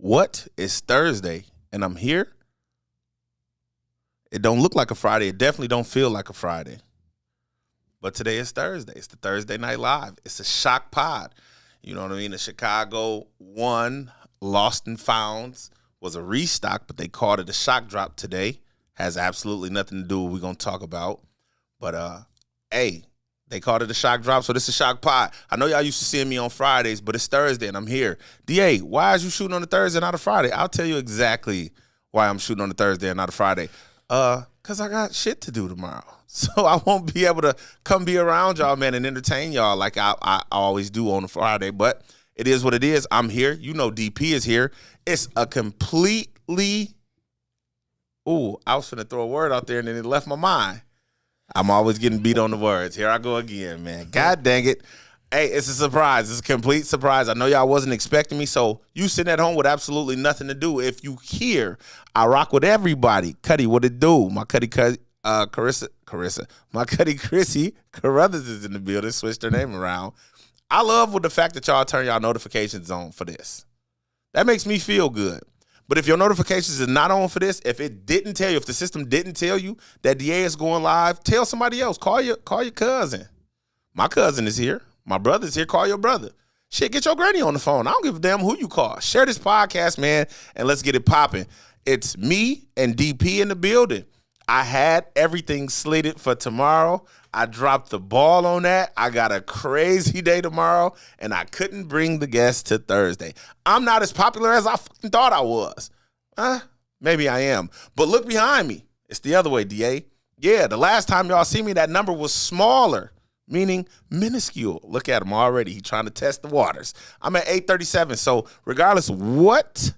What? It's Thursday, and I'm here? It don't look like a Friday. It definitely don't feel like a Friday. But today is Thursday. It's the Thursday Night Live. It's a shock pod. You know what I mean? The Chicago won, Lost and Founds was a restock, but they called it a shock drop today. Has absolutely nothing to do with what we're going to talk about. But, hey, they called it a shock drop, so this is a shock pod. I know y'all used to seeing me on Fridays, but it's Thursday, and I'm here. DA, why is you shooting on a Thursday, not a Friday? I'll tell you exactly why I'm shooting on a Thursday and not a Friday. Because I got shit to do tomorrow. So I won't be able to come be around y'all, man, and entertain y'all like I always do on a Friday. But it is what it is. I'm here. You know DP is here. It's a completely – ooh, I was finna throw a word out there, and then it left my mind. I'm always getting beat on the words. Here I go again, man. God dang it. Hey, it's a surprise. It's a complete surprise. I know y'all wasn't expecting me, so you sitting at home with absolutely nothing to do. If you hear, I rock with everybody. Cuddy, what it do? My Cuddy Carissa. My Cuddy Chrissy Carruthers is in the building. Switched her name around. I love with the fact that y'all turn y'all notifications on for this. That makes me feel good. But if your notifications is not on for this, if it didn't tell you, if the system didn't tell you that DA is going live, tell somebody else. Call your cousin. My cousin is here. My brother's here. Call your brother. Shit, get your granny on the phone. I don't give a damn who you call. Share this podcast, man, and let's get it popping. It's me and DP in the building. I had everything slated for tomorrow. I dropped the ball on that. I got a crazy day tomorrow, and I couldn't bring the guest to Thursday. I'm not as popular as I fucking thought I was. Maybe I am. But look behind me. It's the other way, DA. Yeah, the last time y'all see me, that number was smaller, meaning minuscule. Look at him already. He's trying to test the waters. I'm at 837. So regardless what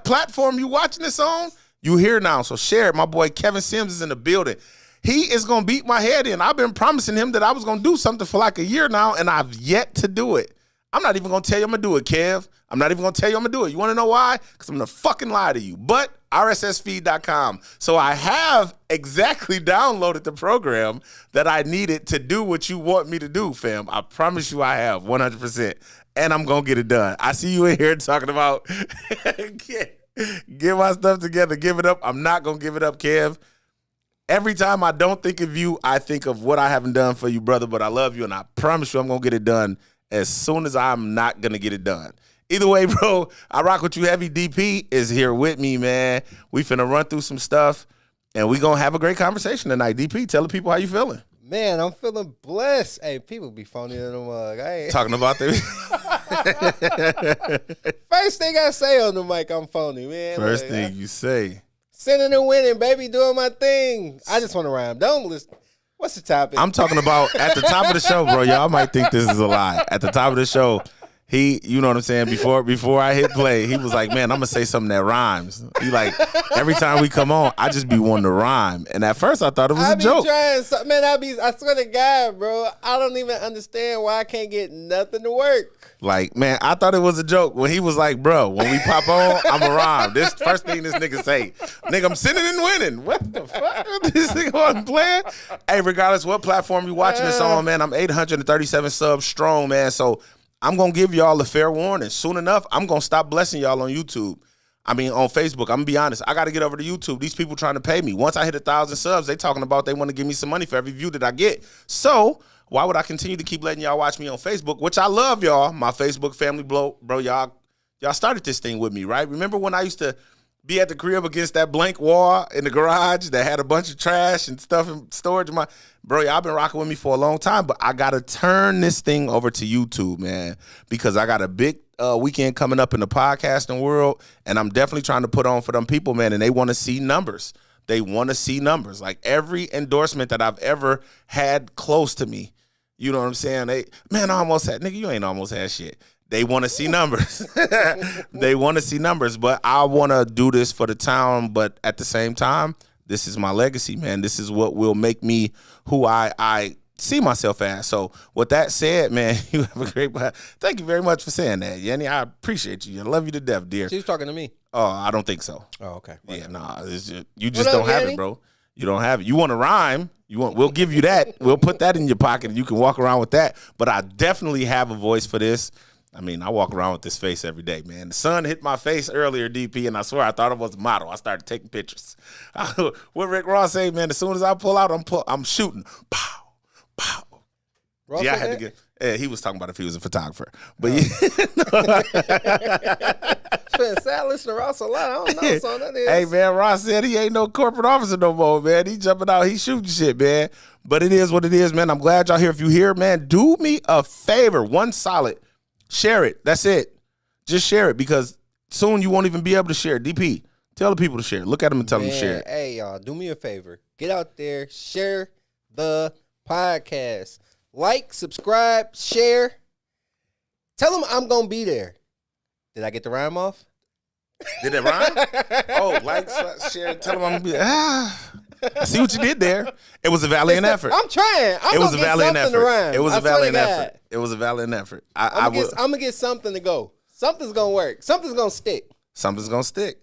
platform you watching this on, you here now. So share it. My boy Kevin Sims is in the building. He is going to beat my head in. I've been promising him that I was going to do something for like a year now, and I've yet to do it. I'm not even going to tell you I'm going to do it, Kev. I'm not even going to tell you I'm going to do it. You want to know why? Because I'm going to fucking lie to you. But rssfeed.com. So I have exactly downloaded the program that I needed to do what you want me to do, fam. I promise you I have 100%. And I'm going to get it done. I see you in here talking about get my stuff together, give it up. I'm not going to give it up, Kev. Every time I don't think of you, I think of what I haven't done for you, brother. But I love you, and I promise you I'm going to get it done as soon as I'm not going to get it done. Either way, bro, I rock with you heavy. DP is here with me, man. We finna run through some stuff, and we going to have a great conversation tonight. DP, tell the people how you feeling. Man, I'm feeling blessed. Hey, people be phony in the mug. I ain't talking about the first thing I say on the mic, I'm phony, man. First thing you say. Sending and winning, baby, doing my thing. I just want to rhyme. Don't listen. What's the topic? I'm talking about at the top of the show, bro. Y'all might think this is a lie. At the top of the show, he, you know what I'm saying, before I hit play, he was like, man, I'm going to say something that rhymes. He like, every time we come on, I just be wanting to rhyme. And at first I thought it was a joke. I swear to God, bro, I don't even understand why I can't get nothing to work. Like, man, I thought it was a joke when he was like, bro, when we pop on, I'm a rhyme. This first thing this nigga say, nigga, I'm sitting and winning. What the fuck? This nigga wasn't playing. Hey, regardless what platform you watching this on, man, I'm 837 subs strong, man. So I'm going to give y'all a fair warning. Soon enough, I'm going to stop blessing y'all on YouTube. I mean, on Facebook. I'm going to be honest. I got to get over to YouTube. These people trying to pay me. Once I hit 1,000 subs, they talking about they want to give me some money for every view that I get. So why would I continue to keep letting y'all watch me on Facebook, which I love y'all, my Facebook family, bro, y'all started this thing with me, right? Remember when I used to be at the crib against that blank wall in the garage that had a bunch of trash and stuff in storage? Bro, y'all been rocking with me for a long time, but I got to turn this thing over to YouTube, man, because I got a big weekend coming up in the podcasting world, and I'm definitely trying to put on for them people, man, and they want to see numbers. They want to see numbers. Like every endorsement that I've ever had close to me, you know what I'm saying? I almost had, nigga, you ain't almost had shit. They want to see numbers. They want to see numbers, but I want to do this for the town. But at the same time, this is my legacy, man. This is what will make me who I see myself as. So with that said, man, you have a great, thank you very much for saying that, Yanni. I appreciate you. I love you to death, dear. She was talking to me. Oh, I don't think so. Oh, okay. Yeah, nah, you just don't have it, bro. You don't have it. You want to rhyme? We'll give you that. We'll put that in your pocket and you can walk around with that. But I definitely have a voice for this. I mean, I walk around with this face every day, man. The sun hit my face earlier, DP, and I swear I thought it was a model. I started taking pictures. What Rick Ross say, man, as soon as I pull out, I'm shooting. Pow, pow. Ross yeah, I had to get. Yeah, he was talking about if he was a photographer, but I listen to Ross a lot. I don't know. So that is. Hey man, Ross said he ain't no corporate officer no more, man. He jumping out, he shooting shit, man. But it is what it is, man. I'm glad y'all here. If you here, man, do me a favor, one solid, share it. That's it. Just share it because soon you won't even be able to share it. DP, tell the people to share it. Look at them and tell them to share it. Hey y'all, do me a favor. Get out there, share the podcast. Like, subscribe, share. Tell them I'm going to be there. Did I get the rhyme off? Did it rhyme? Oh, like, share, tell them I'm going to be there. I see what you did there. It was a valiant effort. I'm trying. It was a valiant effort. It was a valiant effort. It was a valiant effort. I'm going to get something to go. Something's going to work. Something's going to stick. Something's going to stick.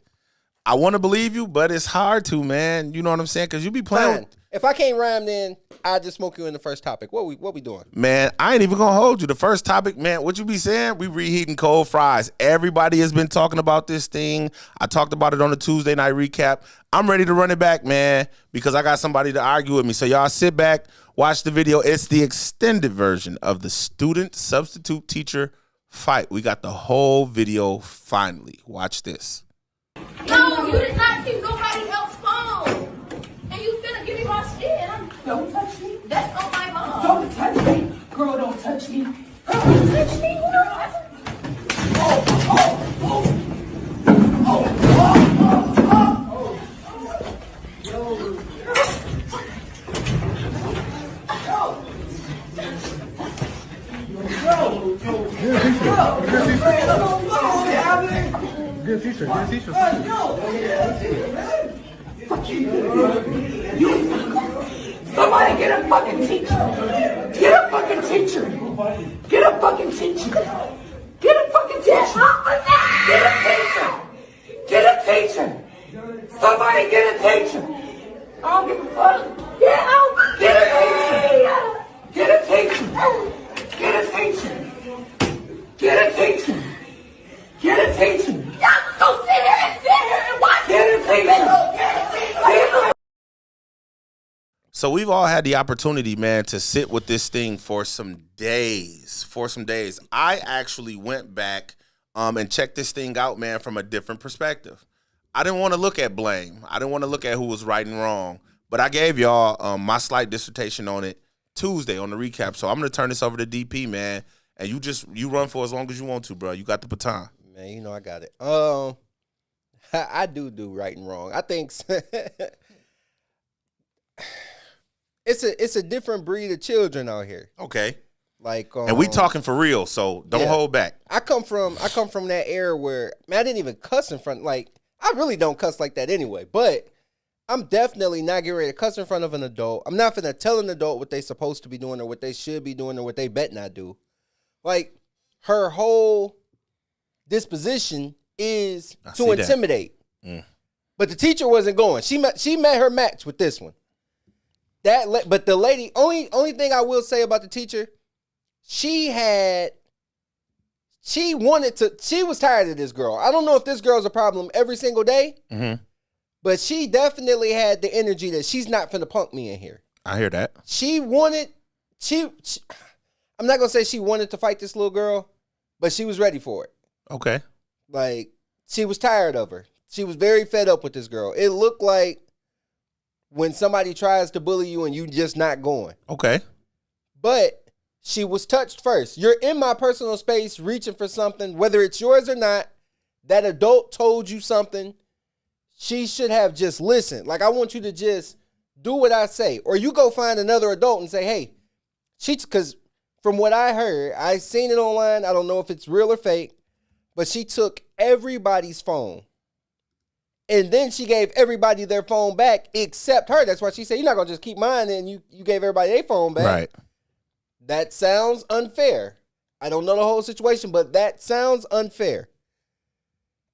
I want to believe you, but it's hard to, man. You know what I'm saying? Because you be playing. Fine. If I can't rhyme, then I just smoke you in the first topic. What we doing? Man, I ain't even gonna hold you. The first topic, man, what you be saying? We reheating cold fries. Everybody has been talking about this thing. I talked about it on the Tuesday night recap. I'm ready to run it back, man, because I got somebody to argue with me. So y'all sit back, watch the video. It's the extended version of the student substitute teacher fight. We got the whole video finally. Watch this. No, you did not keep nobody else's phone. And you finna give me my shit. Don't touch me. That's on my mom. Don't touch me. Girl, don't touch me. Girl, don't touch me. Girl. Good teacher. Somebody get a fucking teacher. Get a fucking teacher. Get a fucking teacher. Get a fucking teacher. Get a teacher. Get a teacher. Somebody get a teacher. I don't give a fuck. Get out. Get a teacher. Get a teacher. Get a teacher. Get a teacher. Get a teacher. Y'all go sit here and watch Get a teacher. So we've all had the opportunity, man, to sit with this thing for some days. I actually went back and checked this thing out, man, from a different perspective. I didn't want to look at blame. I didn't want to look at who was right and wrong. But I gave y'all my slight dissertation on it Tuesday on the recap. So I'm going to turn this over to DP, man. And you run for as long as you want to, bro. You got the baton. Man, you know I got it. I do right and wrong. I think it's a different breed of children out here. Okay. Like, and we talking for real, so don't hold back. I come from that era where, man, I didn't even cuss in front. Like, I really don't cuss like that anyway. But I'm definitely not getting ready to cuss in front of an adult. I'm not finna tell an adult what they supposed to be doing or what they should be doing or what they bet not do. Like, her whole disposition is to intimidate. But the teacher wasn't going. She met her match with this one. But the lady, only thing I will say about the teacher, she was tired of this girl. I don't know if this girl's a problem every single day, but she definitely had the energy that she's not finna punk me in here. I hear that. I'm not gonna say she wanted to fight this little girl, but she was ready for it. Okay. Like, she was tired of her. She was very fed up with this girl. It looked like when somebody tries to bully you and you just not going. Okay. But she was touched first. You're in my personal space reaching for something, whether it's yours or not. That adult told you something. She should have just listened. Like, I want you to just do what I say. Or you go find another adult and say, hey, because from what I heard, I seen it online. I don't know if it's real or fake, but she took everybody's phone. And then she gave everybody their phone back except her. That's why she said, you're not going to just keep mine and you gave everybody their phone back. Right. That sounds unfair. I don't know the whole situation, but that sounds unfair.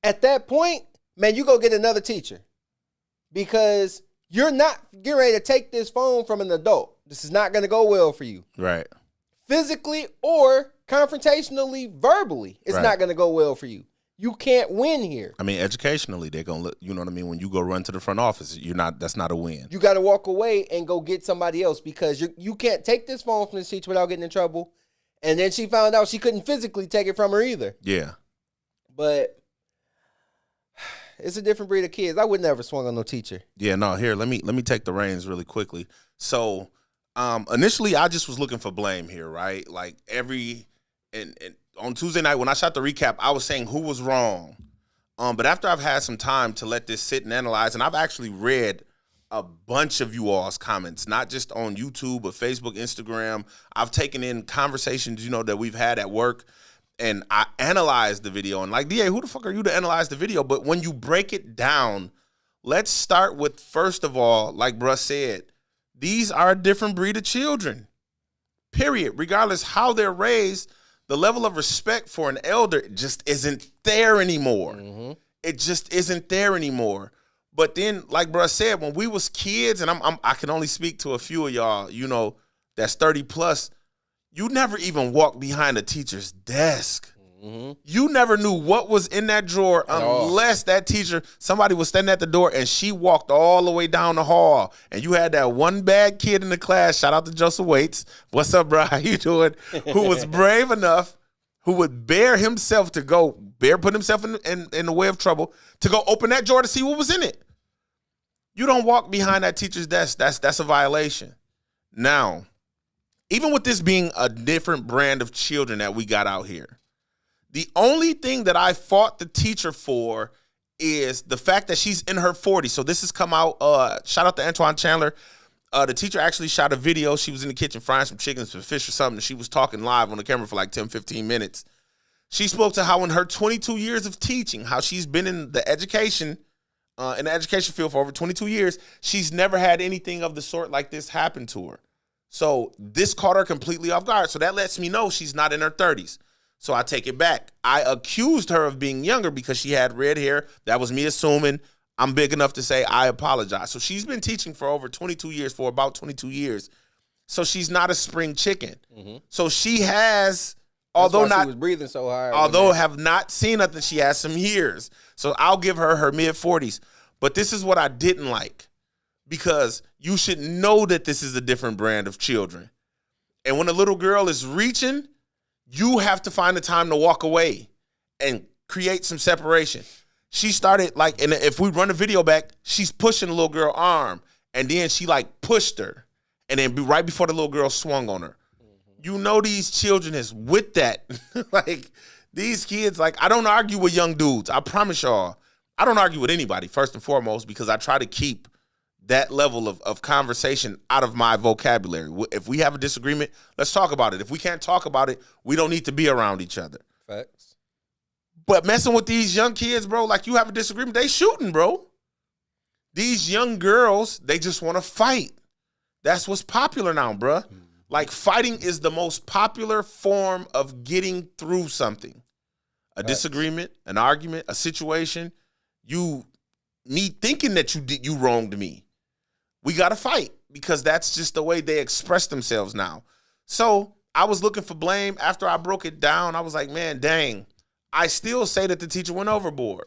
At that point, man, you go get another teacher because you're not getting ready to take this phone from an adult. This is not going to go well for you. Right. physically or confrontationally, verbally, it's Right. not going to go well for you. You can't win here. I mean, educationally, they're gonna look. You know what I mean? When you go run to the front office, you're not. That's not a win. You got to walk away and go get somebody else because you can't take this phone from this teacher without getting in trouble. And then she found out she couldn't physically take it from her either. Yeah. But it's a different breed of kids. I would never swung on no teacher. Yeah. No. Here, let me take the reins really quickly. So, initially, I just was looking for blame here, right? Like and on Tuesday night when I shot the recap, I was saying who was wrong. But after I've had some time to let this sit and analyze, and I've actually read a bunch of you all's comments, not just on YouTube, but Facebook, Instagram. I've taken in conversations, that we've had at work, and I analyzed the video. And like, DA, who the fuck are you to analyze the video? But when you break it down, let's start with, first of all, like bruh said, these are a different breed of children, period. Regardless how they're raised, the level of respect for an elder just isn't there anymore. Mm-hmm. It just isn't there anymore. But then, like bruh said, when we was kids, and I can only speak to a few of y'all, that's 30 plus, you never even walked behind a teacher's desk. Mm-hmm. You never knew what was in that drawer unless that teacher, somebody was standing at the door and she walked all the way down the hall. And you had that one bad kid in the class, shout out to Joseph Waits. What's up, bro? How you doing? Who was brave enough, who would put himself in the way of trouble to go open that drawer to see what was in it. You don't walk behind that teacher's desk. That's a violation. Now, even with this being a different brand of children that we got out here, the only thing that I fought the teacher for is the fact that she's in her 40s. So this has come out. Shout out to Antoine Chandler. The teacher actually shot a video. She was in the kitchen frying some chicken, some fish or something. She was talking live on the camera for like 10, 15 minutes. She spoke to how in her 22 years of teaching, how she's been in the education field for over 22 years, she's never had anything of the sort like this happen to her. So this caught her completely off guard. So that lets me know she's not in her 30s. So I take it back. I accused her of being younger because she had red hair. That was me assuming. I'm big enough to say I apologize. So she's been teaching for about 22 years. So she's not a spring chicken. Mm-hmm. So she has, although she was breathing so hard. have not seen nothing, she has some years. So I'll give her mid 40s. But this is what I didn't like, because you should know that this is a different brand of children. And when a little girl is reaching, you have to find the time to walk away and create some separation. She started and if we run the video back, she's pushing the little girl's arm, and then she pushed her, and then right before the little girl swung on her. Mm-hmm. These children is with that. These kids, I don't argue with young dudes. I promise y'all, I don't argue with anybody, first and foremost, because I try to keep that level of conversation out of my vocabulary. If we have a disagreement, let's talk about it. If we can't talk about it, we don't need to be around each other. Facts. But messing with these young kids, bro, you have a disagreement, they shooting, bro. These young girls, they just want to fight. That's what's popular now, bro. Fighting is the most popular form of getting through something. A disagreement, an argument, a situation. Me thinking that you wronged me. We got to fight, because that's just the way they express themselves now. So I was looking for blame. After I broke it down, I was like, man, dang. I still say that the teacher went overboard,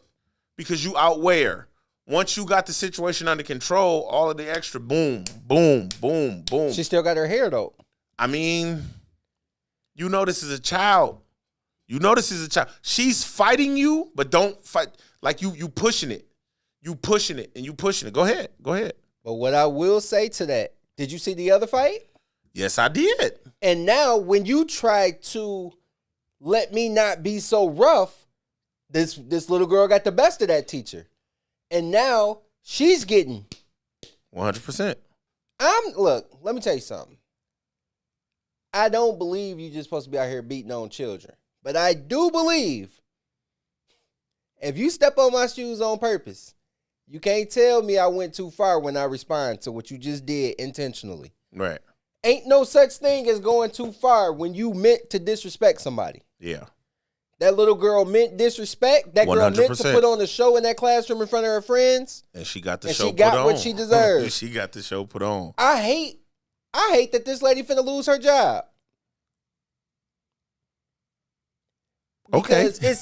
because you outweigh her. Once you got the situation under control, all of the extra boom, boom, boom, boom. She still got her hair, though. I mean, this is a child. She's fighting you, but don't fight. You pushing it. You pushing it and you pushing it. Go ahead. But what I will say to that, did you see the other fight? Yes, I did. And now when you try to let me not be so rough, this little girl got the best of that teacher. And now she's getting 100%. Look, let me tell you something. I don't believe you're just supposed to be out here beating on children. But I do believe if you step on my shoes on purpose, you can't tell me I went too far when I respond to what you just did intentionally. Right. Ain't no such thing as going too far when you meant to disrespect somebody. Yeah. That little girl meant disrespect. That girl 100%. meant to put on a show in that classroom in front of her friends. And she got the and show she got put on. what she deserved. She got the show put on. She got the show put on. She got the show put on. She got the show put on. She got the show put on. She got the show put on. I hate that this lady finna lose her job. Okay. Because it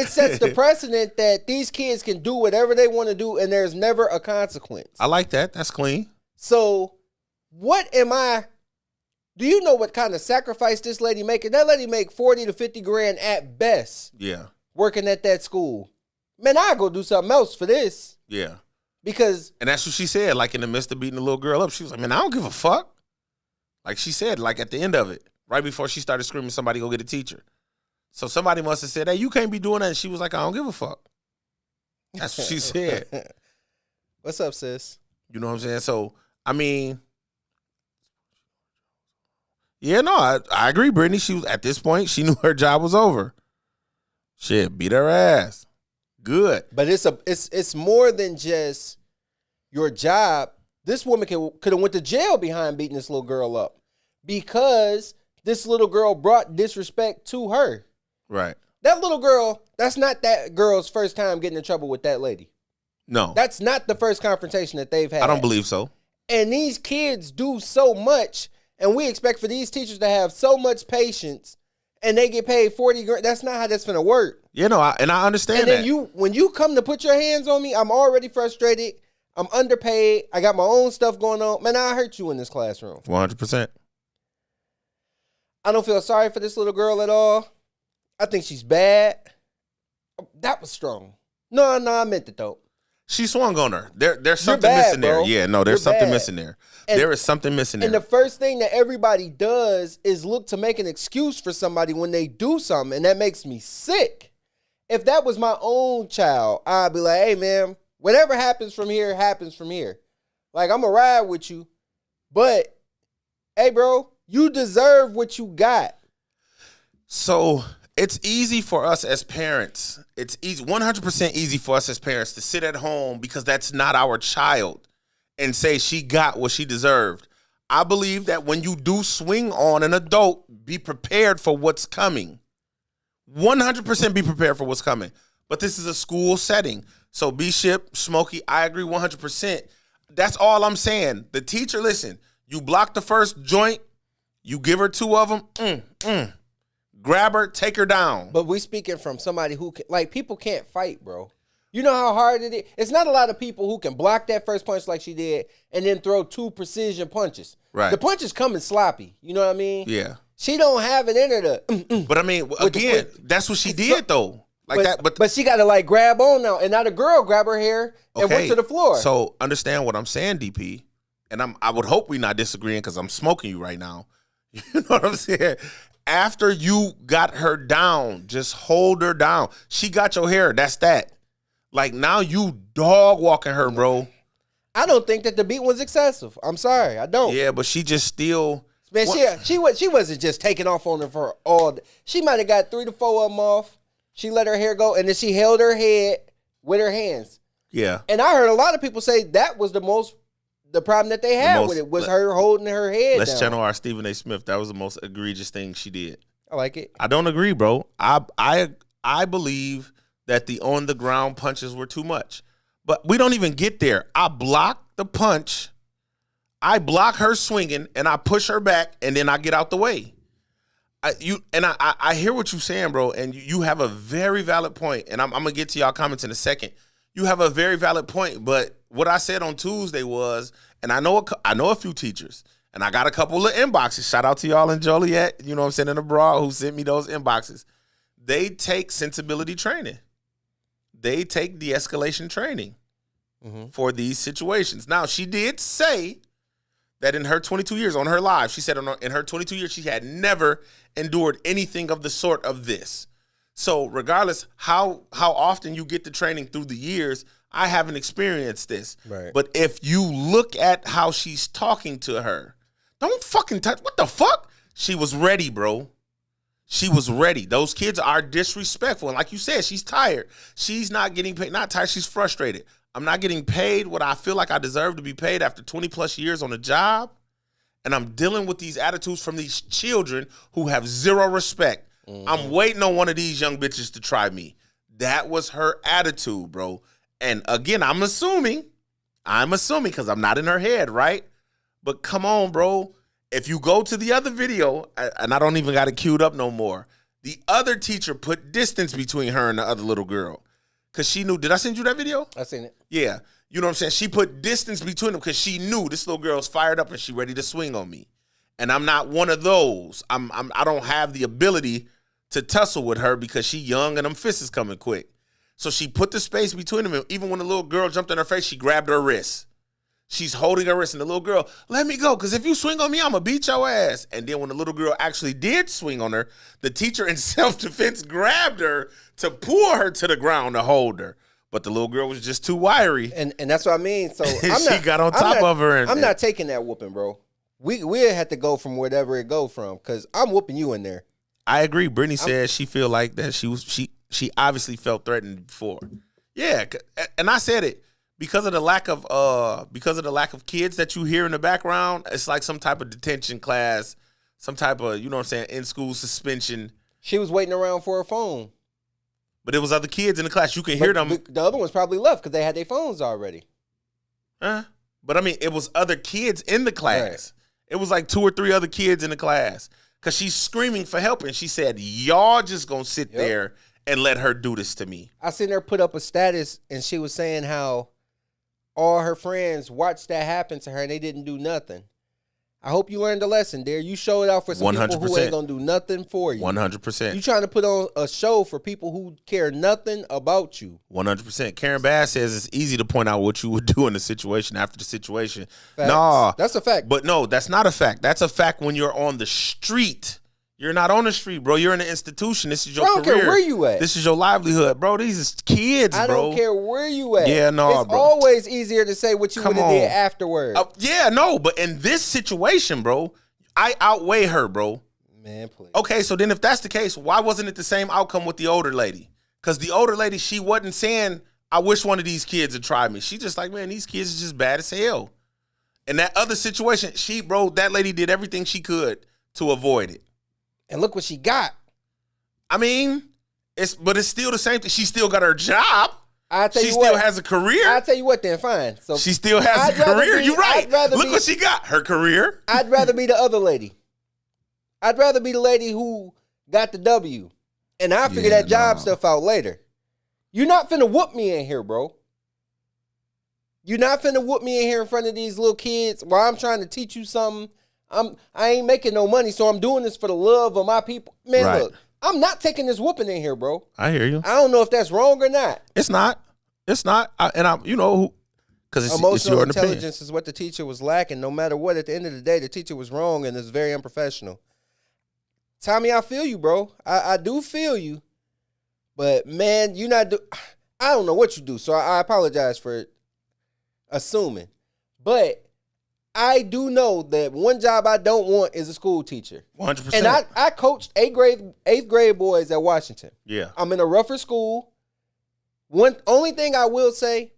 sets the precedent that these kids can do whatever they want to do and there's never a consequence. I like that. That's clean. So do you know what kind of sacrifice this lady making? That lady make 40 to 50 grand at best Yeah. working at that school. Man, I'll go do something else for this. Yeah. Because And that's what she said, like in the midst of beating the little girl up. She was like, man, I don't give a fuck. Like she said, like at the end of it, right before she started screaming, somebody go get a teacher. So somebody must have said, hey, you can't be doing that. And she was like, I don't give a fuck. That's what she said. What's up, sis? You know what I'm saying? So, I mean, yeah, no, I agree, Brittany. She was at this point, she knew her job was over. Shit, beat her ass. Good. But it's more than just your job. This woman could have went to jail behind beating this little girl up because this little girl brought disrespect to her. Right. That little girl, that's not that girl's first time getting in trouble with that lady. No. That's not the first confrontation that they've had. I don't believe so. And these kids do so much, and we expect for these teachers to have so much patience, and they get paid 40 grand. That's not how that's gonna work. Yeah, no, I understand And that. then when you come to put your hands on me, I'm already frustrated. I'm underpaid. I got my own stuff going on. Man, I hurt you in this classroom. 100%. I don't feel sorry for this little girl at all. I think she's bad. That was strong. No, I meant it though. She swung on her. There's something bad, missing there. bro. Yeah, no, there's You're something bad. missing there. And- There is something missing And there. the first thing that everybody does is look to make an excuse for somebody when they do something, and that makes me sick. If that was my own child, I'd be like, hey, man, whatever happens from here, happens from here. Like, I'm going to ride with you, but, hey, bro, you deserve what you got. So it's easy for us as parents. It's easy, 100% easy for us as parents to sit at home because that's not our child and say she got what she deserved. I believe that when you do swing on an adult, be prepared for what's coming. 100% be prepared for what's coming. But this is a school setting. So B-Ship, Smokey, I agree 100%. That's all I'm saying. The teacher, listen, you block the first joint, you give her two of them, grab her, take her down. But we speaking from somebody who can, like, people can't fight, bro. You know how hard it is? It's not a lot of people who can block that first punch like she did and then throw two precision punches. Right. The punches coming sloppy. You know what I mean? Yeah. She don't have it in her to. But I mean, again, that's what she did though. Like that, but she got to like grab on now, and now the girl grab her hair and went to the floor. So understand what I'm saying, DP, and I would hope we're not disagreeing because I'm smoking you right now. You know what I'm saying? After you got her down, just hold her down. She got your hair. That's that. Like now you dog walking her, bro. I don't think that the beat was excessive. I'm sorry, I don't. Yeah, but she just still. Man, she wasn't just taking off on her for all. She might have got 3 to 4 of them off. She let her hair go, and then she held her head with her hands. Yeah. And I heard a lot of people say that was the problem that they had with it was her holding her head Let's down. channel our Stephen A. Smith. That was the most egregious thing she did. I like it. I don't agree, bro. I believe that the on the ground punches were too much. But we don't even get there. I block the punch. I block her swinging and I push her back and then I get out the way. I hear what you're saying, bro, and you have a very valid point. And I'm gonna get to y'all comments in a second. You have a very valid point, but what I said on Tuesday was, and I know a few teachers, and I got a couple of inboxes. Shout out to y'all in Joliet, you know what I'm saying, in abroad, who sent me those inboxes. They take sensibility training. They take de-escalation training for these situations. Now, she did say that in her 22 years on her live, she said in her 22 years, she had never endured anything of the sort of this. So regardless how often you get the training through the years, I haven't experienced this. Right. But if you look at how she's talking to her, don't fucking touch. What the fuck? She was ready, bro. She was ready. Those kids are disrespectful. And like you said, she's tired. She's not getting paid. Not tired. She's frustrated. I'm not getting paid what I feel like I deserve to be paid after 20 plus years on a job. And I'm dealing with these attitudes from these children who have zero respect. I'm waiting on one of these young bitches to try me. That was her attitude, bro. And again, I'm assuming because I'm not in her head, right? But come on, bro. If you go to the other video, and I don't even got it queued up no more, The other teacher put distance between her and the other little girl because she knew. Did I send you that video? I seen it. Yeah. You know what I'm saying? She put distance between them because she knew this little girl's fired up and she ready to swing on me. And I'm not one of those. I don't have the ability to tussle with her because she young and them fists is coming quick. So she put the space between them. And even when the little girl jumped in her face, she grabbed her wrist. She's holding her wrist, and the little girl, let me go, because if you swing on me, I'm going to beat your ass. And then when the little girl actually did swing on her, the teacher in self-defense grabbed her to pull her to the ground to hold her. But the little girl was just too wiry. And that's what I mean. So She got on top of her. I'm not taking that whooping, bro. We had to go from wherever it go from, because I'm whooping you in there. I agree. Brittany said she feel like that she obviously felt threatened before. Yeah, and I said it. Because of the lack of kids that you hear in the background, it's like some type of detention class, some type of, you know what I'm saying, in-school suspension. She was waiting around for her phone. But it was other kids in the class. You can hear them. The other ones probably left because they had their phones already. But, I mean, it was other kids in the class. Right. It was like 2 or 3 other kids in the class. Because she's screaming for help. And she said, y'all just going to sit there and let her do this to me. I seen her put up a status, and she was saying how all her friends watched that happen to her and they didn't do nothing. I hope you learned a lesson, dear. You show it out for some 100%. people who ain't gonna do nothing for you. 100%. You trying to put on a show for people who care nothing about you. 100%. Karen Bass says it's easy to point out what you would do in the situation after the situation. Facts. Nah, That's a fact. But no, that's not a fact. That's a fact when you're on the street. You're not on the street, bro. You're in an institution. This is your career. I don't care where you at. This is your livelihood, bro. These is kids, bro. I don't care where you at. Yeah, no, it's bro. always easier to say what you would have did afterwards. Yeah, no, but in this situation, bro, I outweigh her, bro. Man, please. Okay, so then if that's the case, why wasn't it the same outcome with the older lady? Because the older lady, she wasn't saying, I wish one of these kids had tried me. She just like, man, these kids are just bad as hell. In that other situation, that lady did everything she could to avoid it. And look what she got. I mean, it's still the same thing. She still got her job. She still has a career. I'll tell you what then, fine. So she still has a career. You're right. Look what she got. Her career. I'd rather be the other lady. I'd rather be the lady who got the W. And I'll figure that job stuff out later. You're not finna whoop me in here, bro. You're not finna whoop me in here in front of these little kids while I'm trying to teach you something. I ain't making no money, so I'm doing this for the love of my people. Man, Right. Look, I'm not taking this whooping in here, bro. I hear you. I don't know if that's wrong or not. It's not. It's not. Because it's Emotional your intelligence opinion. is what the teacher was lacking. No matter what, at the end of the day, the teacher was wrong and it's very unprofessional. Tommy, I feel you, bro. I do feel you. But, man, I don't know what you do, so I apologize for assuming. But I do know that one job I don't want is a school teacher. 100%. And I coached eighth grade boys at Washington. Yeah. I'm in a rougher school. Only thing I will say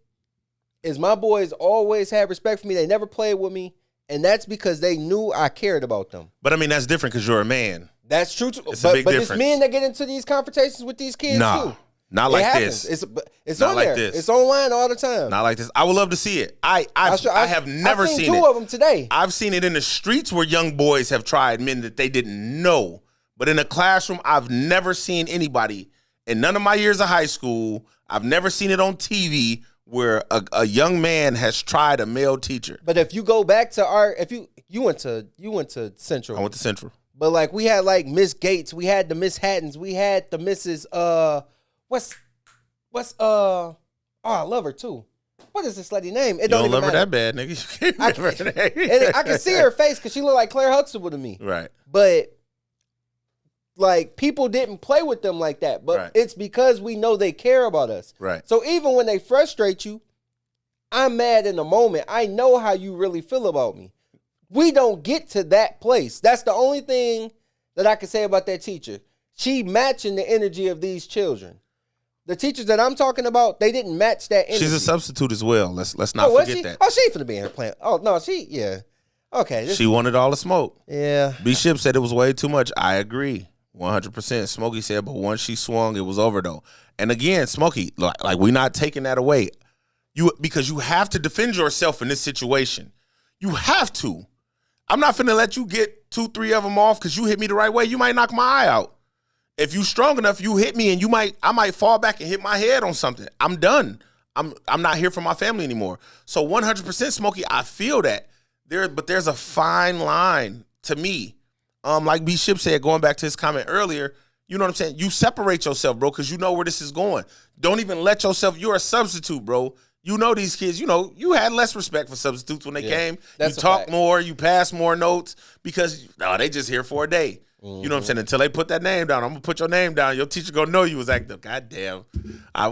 is my boys always had respect for me. They never played with me. And that's because they knew I cared about them. But I mean, that's different because you're a man. That's true too. It's a big but difference. it's men that get into these confrontations with these kids too. Not It like happens. this. It's Not on like there. this. It's online all the time. Not like this. I would love to see it. I have never I've seen two it. of them today. I've seen it in the streets where young boys have tried men that they didn't know. But in a classroom, I've never seen anybody in none of my years of high school. I've never seen it on TV where a young man has tried a male teacher. But if you go back to you went to Central. I went to Central. But like we had like Miss Gates, we had the Miss Hattons, we had the Mrs. I love her too. What is this lady name? It You don't love her matter. that bad, nigga. You can't remember her name. And I can see her face because she looked like Claire Huxtable to me. Right. But like people didn't play with them like that. But Right. it's because we know they care about us. Right. So even when they frustrate you, I'm mad in the moment. I know how you really feel about me. We don't get to that place. That's the only thing that I can say about that teacher. She matching the energy of these children. The teachers that I'm talking about, they didn't match that energy. She's a substitute as well. Let's not was forget she? that. Oh, she ain't finna be in here playing. Oh, no, yeah. Okay. She wanted all the smoke. Yeah. B. Ship said it was way too much. I agree. 100%. Smokey said, but once she swung, it was over though. And again, Smokey, like we're not taking that away. Because you have to defend yourself in this situation. You have to. I'm not finna let you get 2-3 of them off because you hit me the right way. You might knock my eye out. If you strong enough, you hit me and I might fall back and hit my head on something. I'm done. I'm not here for my family anymore. So 100% Smokey, I feel that. But there's a fine line to me. Like B Ship said, going back to his comment earlier, you know what I'm saying? You separate yourself, bro, because you know where this is going. Don't even let yourself, you're a substitute, bro. You know these kids, you had less respect for substitutes when they came. You talk more, you pass more notes because they just here for a day. You know what I'm saying? Until they put that name down, I'm going to put your name down. Your teacher going to know you was acting. God damn.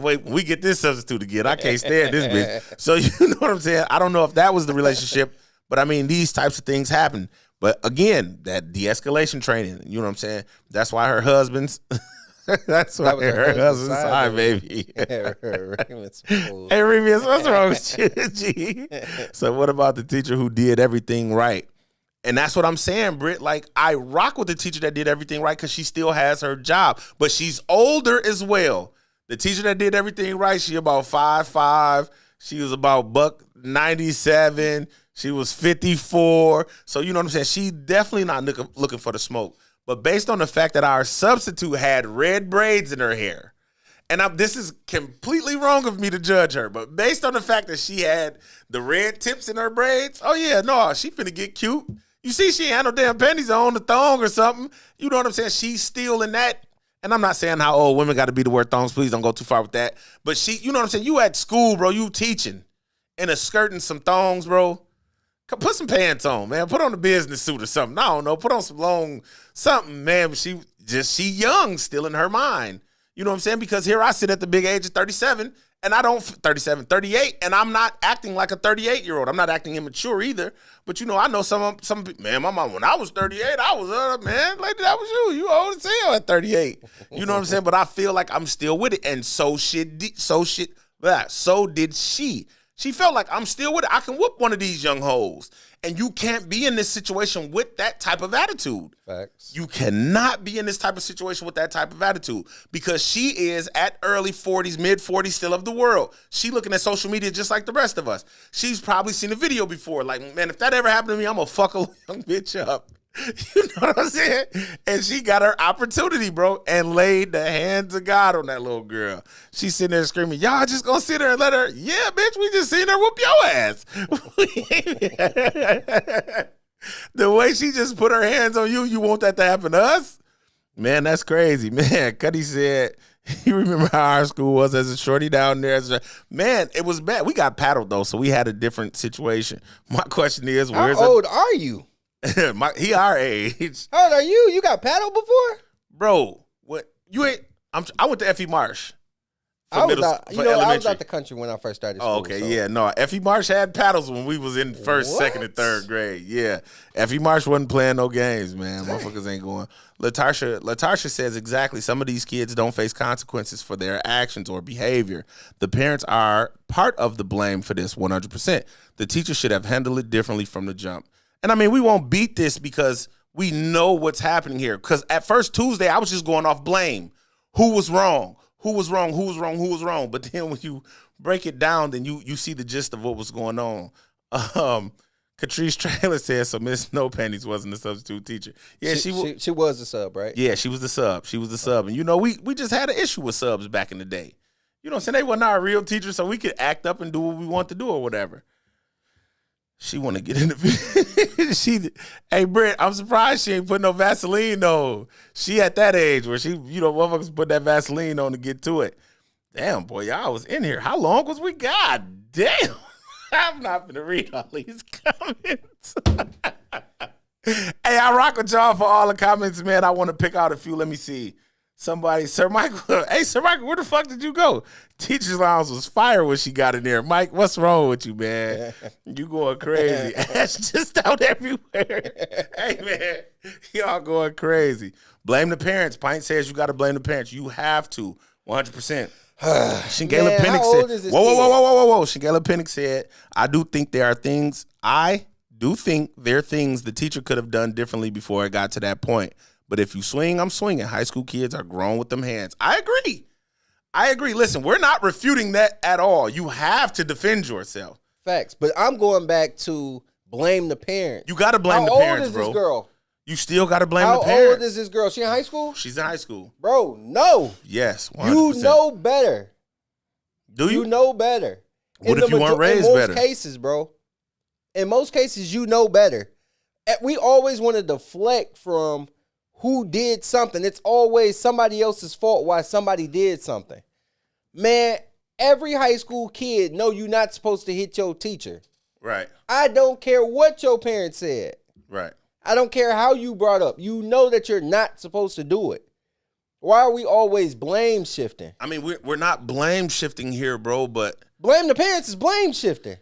When we get this substitute again, I can't stand this bitch. So you know what I'm saying? I don't know if that was the relationship, but I mean, these types of things happen. But again, that de-escalation training, you know what I'm saying? That's why her husband's, that's why her husband's side, baby. Hey, Remus, what's wrong with you, G? So what about the teacher who did everything right? And that's what I'm saying, Britt. Like, I rock with the teacher that did everything right because she still has her job. But she's older as well. The teacher that did everything right, she about 5'5". She was about $197. She was 54. So, you know what I'm saying? She definitely not looking for the smoke. But based on the fact that our substitute had red braids in her hair, and this is completely wrong of me to judge her, but based on the fact that she had the red tips in her braids, oh, yeah, no, she finna get cute. You see, she had no damn panties on the thong or something. You know what I'm saying? She's still in that. And I'm not saying how old women got to be to wear thongs. Please don't go too far with that. But you know what I'm saying? You at school, bro. You teaching in a skirt and some thongs, bro. Put some pants on, man. Put on a business suit or something. I don't know. Put on some long something, man. But she young still in her mind. You know what I'm saying? Because here I sit at the big age of 37, and 38, and I'm not acting like a 38-year-old. I'm not acting immature either. But, I know some man, my mom, when I was 38, I was, man, lady, that was you. You old as hell at 38. You know what I'm saying? But I feel like I'm still with it, and so did she. She felt like I'm still with it. I can whoop one of these young hoes. And you can't be in this situation with that type of attitude. Facts. You cannot be in this type of situation with that type of attitude because she is at early 40s, mid 40s, still of the world. She looking at social media just like the rest of us. She's probably seen a video before. Like, man, if that ever happened to me, I'm going to fuck a young bitch up. You know what I'm saying? And she got her opportunity, bro, and laid the hands of God on that little girl. She's sitting there screaming, y'all just gonna sit there and let her, yeah, bitch, we just seen her whoop your ass. The way she just put her hands on you, you want that to happen to us? Man, that's crazy. Man, Cuddy said, you remember how our school was as a shorty down there? Man, it was bad. We got paddled, though, so we had a different situation. My question is, how old are you? He our age. How old are you? You got paddled before? Bro, what? You ain't. I went to F.E. Marsh. I was out the country when I first started school. Oh, okay, so. Yeah, no. F.E. Marsh had paddles when we was in first, second, and third grade. Yeah. F.E. Marsh wasn't playing no games, man. Motherfuckers ain't going. Latasha says exactly, some of these kids don't face consequences for their actions or behavior. The parents are part of the blame for this 100%. The teacher should have handled it differently from the jump. And I mean, we won't beat this because we know what's happening here. Because at first Tuesday, I was just going off blame. Who was wrong? Who was wrong? Who was wrong? Who was wrong? But then when you break it down, then you see the gist of what was going on. Catrice Trailer says, so Miss No Panties wasn't a substitute teacher. Yeah, she was a sub, right? Yeah, she was the sub. She was the sub. And, we just had an issue with subs back in the day. You know what I'm saying? They weren't our real teachers, so we could act up and do what we want to do or whatever. She want to get in the hey, Britt, I'm surprised she ain't put no Vaseline on. She at that age where she, motherfuckers put that Vaseline on to get to it. Damn, boy, y'all was in here. How long was we? God damn. I'm not going to read all these comments. Hey, I rock with y'all for all the comments, man. I want to pick out a few. Let me see. Somebody, Sir Michael. Hey, Sir Michael, where the fuck did you go? Teacher's Lounge was fire when she got in there. Mike, what's wrong with you, man? You going crazy. Ash just out everywhere. Hey, man, y'all going crazy. Blame the parents. Pint says you got to blame the parents. You have to, 100%. Shingela Pennick said, whoa. Shingela Pennick said, I do think there are things the teacher could have done differently before it got to that point. But if you swing, I'm swinging. High school kids are grown with them hands. I agree. Listen, we're not refuting that at all. You have to defend yourself. Facts. But I'm going back to blame the parents. You got to blame the parents, bro. How old is this girl? You still got to blame How the parents. old is this girl? She in high school? She's in high school. Bro, no. Yes, 100%. You know better. Do you? You know better. What if you weren't raised in better? most cases, bro. In most cases, you know better. We always want to deflect from who did something. It's always somebody else's fault why somebody did something. Man, every high school kid know you're not supposed to hit your teacher. Right, I don't care what your parents said. right. I don't care how you brought up. You know that you're not supposed to do it. Why are we always blame shifting? I mean, we're not blame shifting here, bro, but Blame the parents is blame shifting.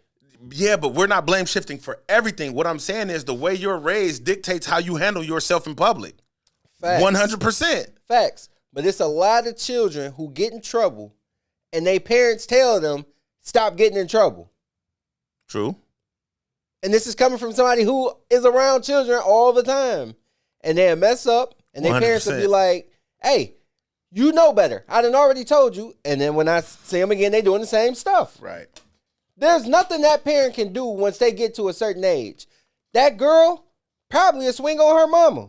yeah, but we're not blame shifting for everything. What I'm saying is the way you're raised dictates how you handle yourself in public. Facts. 100%. Facts. But it's a lot of children who get in trouble and they parents tell them, stop getting in trouble. True. And this is coming from somebody who is around children all the time. And they'll mess up and their parents will be 100%. like, hey, you know better. I done already told you. And then when I see them again, they doing the same stuff. Right. There's nothing that parent can do once they get to a certain age. That girl probably a swing on her mama.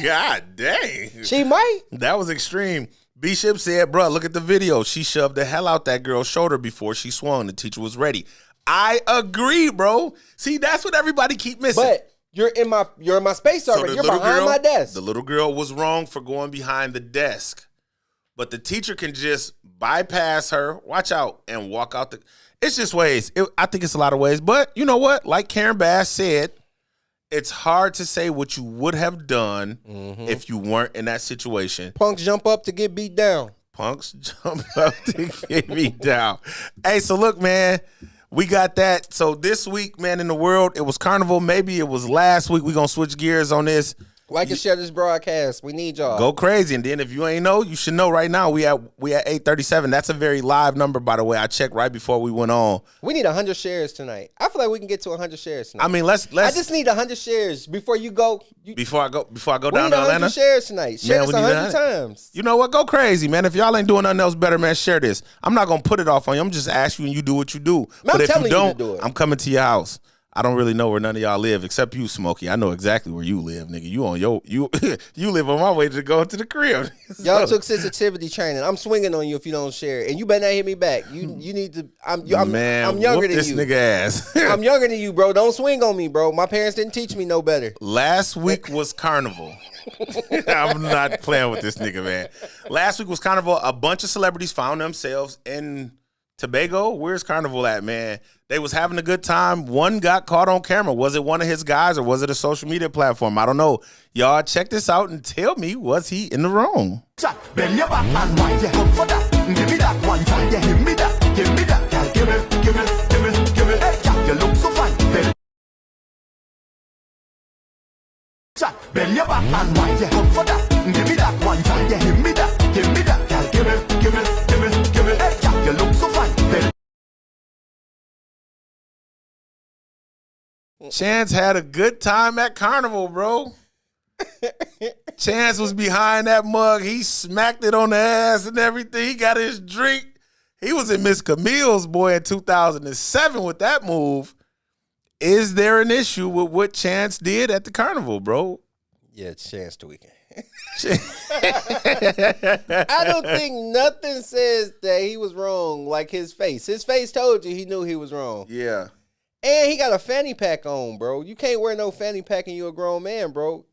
God dang. She might. That was extreme. Bishop said, bro, look at the video. She shoved the hell out that girl's shoulder before she swung. The teacher was ready. I agree, bro. See, that's what everybody keep missing. But you're in my space So already. the You're little behind girl- my desk. The little girl was wrong for going behind the desk. But the teacher can just bypass her, watch out, and walk out the... It's just ways. I think it's a lot of ways. But you know what? Like Karen Bass said, it's hard to say what you would have done if you weren't in that situation. Punks jump up to get beat down. Punks jump up to get me down. Hey, so look, man, we got that. So this week, man, in the world, it was Carnival. Maybe it was last week. We're going to switch gears on this. Like and share this broadcast. We need y'all. Go crazy. And then if you ain't know, you should know right now. We at 837. That's a very live number, by the way. I checked right before we went on. We need 100 shares tonight. I feel like we can get to 100 shares tonight. I mean, let's I just need 100 shares before you go. before I go We down need to 100 Atlanta. shares tonight. Share Man, this we need 100 times. You know what? Go crazy, man. If y'all ain't doing nothing else better, man, share this. I'm not gonna put it off on you. I'm just asking you, and you do what you do. But if telling you you to don't, do it. I'm coming to your house. I don't really know where none of y'all live except you, Smokey. I know exactly where you live, nigga. You on you live on my way to go to the crib. Y'all So- took sensitivity training. I'm swinging on you if you don't share it. And you better not hit me back. You need to. I'm man, I'm younger whoop than this you. nigga ass. I'm younger than you, bro. Don't swing on me, bro. My parents didn't teach me no better. Last week was Carnival. I'm not playing with this nigga, man. Last week was Carnival. A bunch of celebrities found themselves in Tobago. Where's Carnival at, man? They was having a good time. One got caught on camera. Was it one of his guys or was it a social media platform? I don't know. Y'all check this out and tell me, was he in the wrong? Bend your back and wind your hip for that. Give me that one time, yeah, give me that, girl. Give me, hey, girl, you look so fine. Bend your back and wind your hip for that. Give me that one time, yeah, give me that, girl. Give me, hey, girl, you look so fine. Chance had a good time at Carnival, bro. Chance was behind that mug. He smacked it on the ass and everything. He got his drink. He was in Miss Camille's, boy, in 2007 with that move. Is there an issue with what Chance did at the Carnival, bro? Yeah, it's Chance the Weekend. I don't think nothing says that he was wrong like his face. His face told you he knew he was wrong. Yeah. And he got a fanny pack on, bro. You can't wear no fanny pack and you a grown man, bro.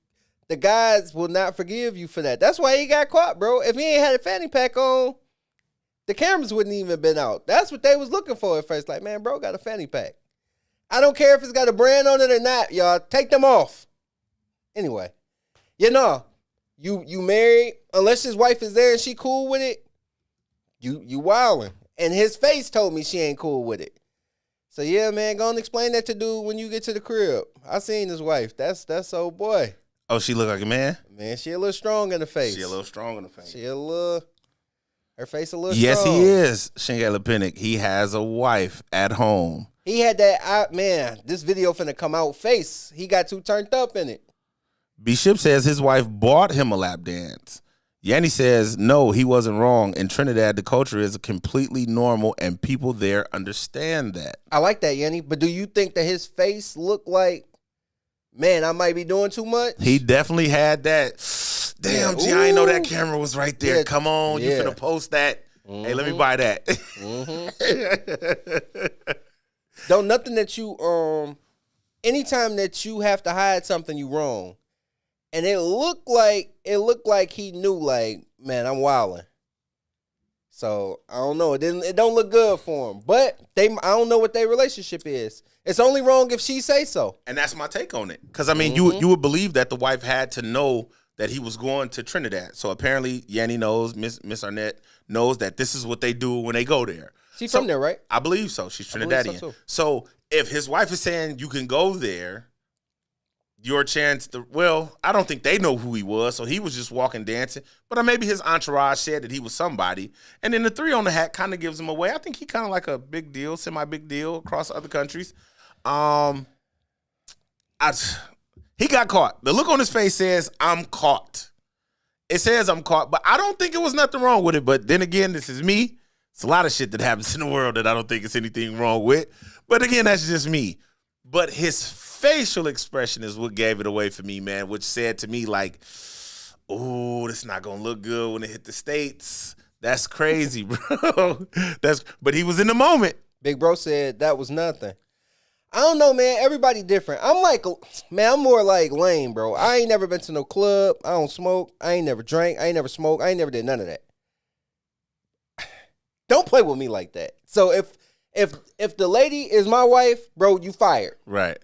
The guys will not forgive you for that. That's why he got caught, bro. If he ain't had a fanny pack on, the cameras wouldn't even been out. That's what they was looking for at first. Like, man, bro got a fanny pack. I don't care if it's got a brand on it or not, y'all. Take them off. Anyway, you know, you married, unless his wife is there and she cool with it, you wildin'. And his face told me she ain't cool with it. So yeah, man, go and explain that to dude when you get to the crib. I seen his wife. That's old boy. Oh, she look like a man? Man, she a little strong in the face. She a little strong in the face. Her face a little Yes, strong. he is, Shangela Pinnock. He has a wife at home. He had that, man, this video finna come out face. He got too turned up in it. Bishop says his wife bought him a lap dance. Yanni says, no, he wasn't wrong. In Trinidad, the culture is completely normal and people there understand that. I like that, Yanni. But do you think that his face looked like man, I might be doing too much. He definitely had that. Damn, Yeah. G, I didn't know that Ooh. camera was right there. Yeah. Come on, you Yeah. finna post that. Hey, let me buy that. Don't nothing that you anytime that you have to hide something, you wrong. And it looked like he knew, like, man, I'm wilding. So I don't know. It don't look good for him. But I don't know what their relationship is. It's only wrong if she say so. And that's my take on it. Because, I mean, you would believe that the wife had to know that he was going to Trinidad. So apparently, Yanni knows, Miss Arnett knows that this is what they do when they go there. She's from there, right? I believe so. She's believe so, Trinidadian. too. So if his wife is saying you can go there, your chance to, well, I don't think they know who he was, so he was just walking, dancing. But maybe his entourage said that he was somebody. And then the 3 on the hat kind of gives him away. I think he kind of like a big deal, semi-big deal across other countries. He got caught. The look on his face says, I'm caught. It says I'm caught, but I don't think it was nothing wrong with it. But then again, this is me. It's a lot of shit that happens in the world that I don't think it's anything wrong with. But again, that's just me. But his facial expression is what gave it away for me, man, which said to me like, oh, this is not going to look good when it hit the States. That's crazy, bro. But he was in the moment. Big bro said that was nothing. I don't know, man. Everybody different. I'm like, man, I'm more like Lane, bro. I ain't never been to no club. I don't smoke. I ain't never drank. I ain't never smoked. I ain't never did none of that. Don't play with me like that. So if the lady is my wife, bro, you fired. Right.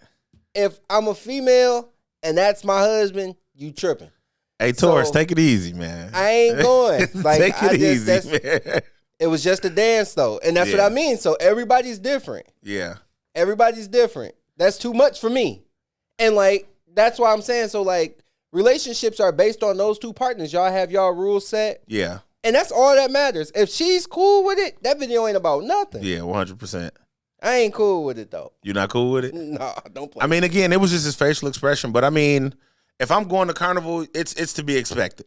If I'm a female and that's my husband, you tripping. Hey, Taurus, So, take it easy, man. I ain't going. Like, take it easy, man. It was just a dance, though. And that's what Yeah. I mean. So everybody's different. Yeah. Everybody's different. That's too much for me. And, like, that's why I'm saying, so, like, relationships are based on those two partners. Y'all have y'all rules set. Yeah. And that's all that matters. If she's cool with it, that video ain't about nothing. Yeah, 100%. I ain't cool with it, though. You're not cool with it? Nah, don't play. I mean, again, it was just his facial expression. But, I mean, if I'm going to Carnival, it's to be expected.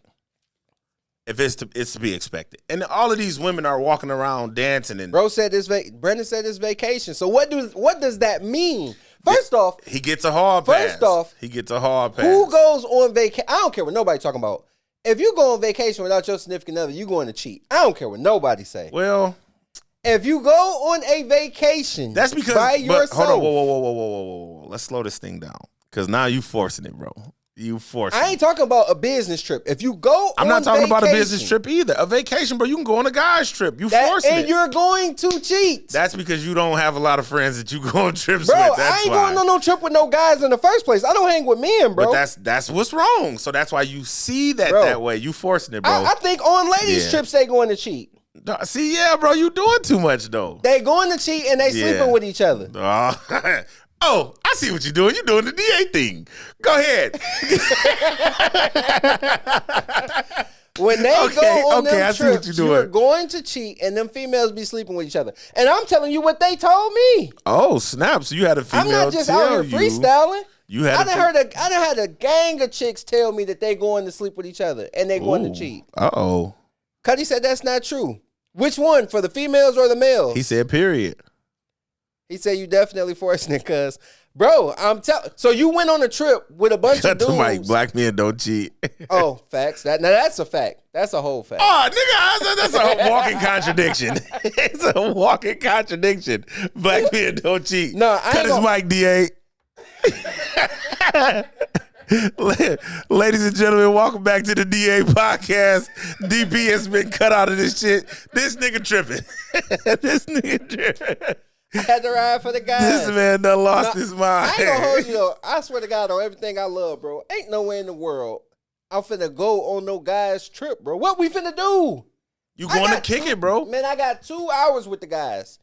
If it's to be expected. And all of these women are walking around dancing. And Bro said this. Brendan said this vacation. So what does that mean? First off, he gets a hard pass. First off, he gets a hard pass. who goes on vacation? I don't care what nobody talking about. If you go on vacation without your significant other, you going to cheat. I don't care what nobody say. Well, if you go on a vacation, that's because by but yourself. hold on, whoa. Let's slow this thing down. Because now you forcing it, bro. You forcing I ain't talking about a business trip. If you go I'm on not talking about a vacation, business trip either. A vacation, bro, you can go on a guy's trip. You forcing and it. you're going to cheat. That's because you don't have a lot of friends that you go on trips Bro, with. That's I ain't why. going on no trip with no guys in the first place. I don't hang with men, bro. But that's what's wrong. So that's why you see that Bro. that way. You forcing it, bro. I think on ladies' Yeah. trips they going to cheat. See, yeah, bro, you doing too much though. They going to cheat and they Yeah. sleeping with each other. Oh, I see what you're doing. You're doing the DA thing. Go ahead. When they Okay, go on okay, I them see what trips, you're doing. you're going to cheat, and them females be sleeping with each other. And I'm telling you what they told me. Oh, snap. So you had a female I'm not just tell out here you. freestyling. You had I done had a gang of chicks tell me that they going to sleep with each other and they going to cheat. Uh-oh. Cuddy said that's not true. Which one, for the females or the males? He said period. He said you definitely forcing it, cuz. Bro, I'm telling. So you went on a trip with a bunch Cut of the dudes. mic. Black men don't cheat. Oh, facts. Now that's a fact. That's a whole fact. Oh, nigga, that's a walking contradiction. It's a walking contradiction. Black men don't cheat. No, I Cut ain't his gonna- mic, DA. Ladies and gentlemen, welcome back to the DA podcast. DP has been cut out of this shit. This nigga tripping. This nigga tripping. I had to ride for the guys. This man done lost his mind. I ain't gonna hold you though. I swear to God on everything I love, bro. Ain't no way in the world I'm finna go on no guy's trip, bro. What we finna do? You I going to got kick two- it, bro. Man, I got 2 hours with the guys.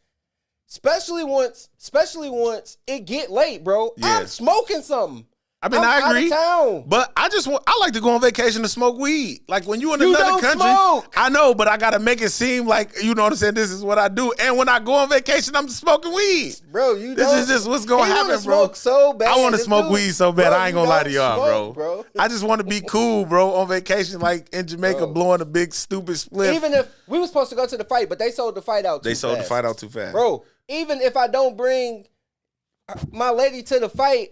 Especially once it get late, bro. Yeah. I'm smoking something. I mean, I'm I agree. Out of town. But I like to go on vacation to smoke weed. Like when you in You another don't country. smoke. I know, but I gotta make it seem like, you know what I'm saying, this is what I do. And when I go on vacation, I'm smoking weed. Bro, you This don't. is just what's gonna He wanna happen, bro. smoke so bad. I want to This smoke dude- weed so bad. Bro, I ain't you gonna lie to don't y'all, smoke, bro. I just want to be cool, bro, on vacation, like in Jamaica, Bro. blowing a big stupid split. Even if we were supposed to go to the fight, but they sold the fight out too They sold the fast. fight out too fast. Bro, even if I don't bring my lady to the fight,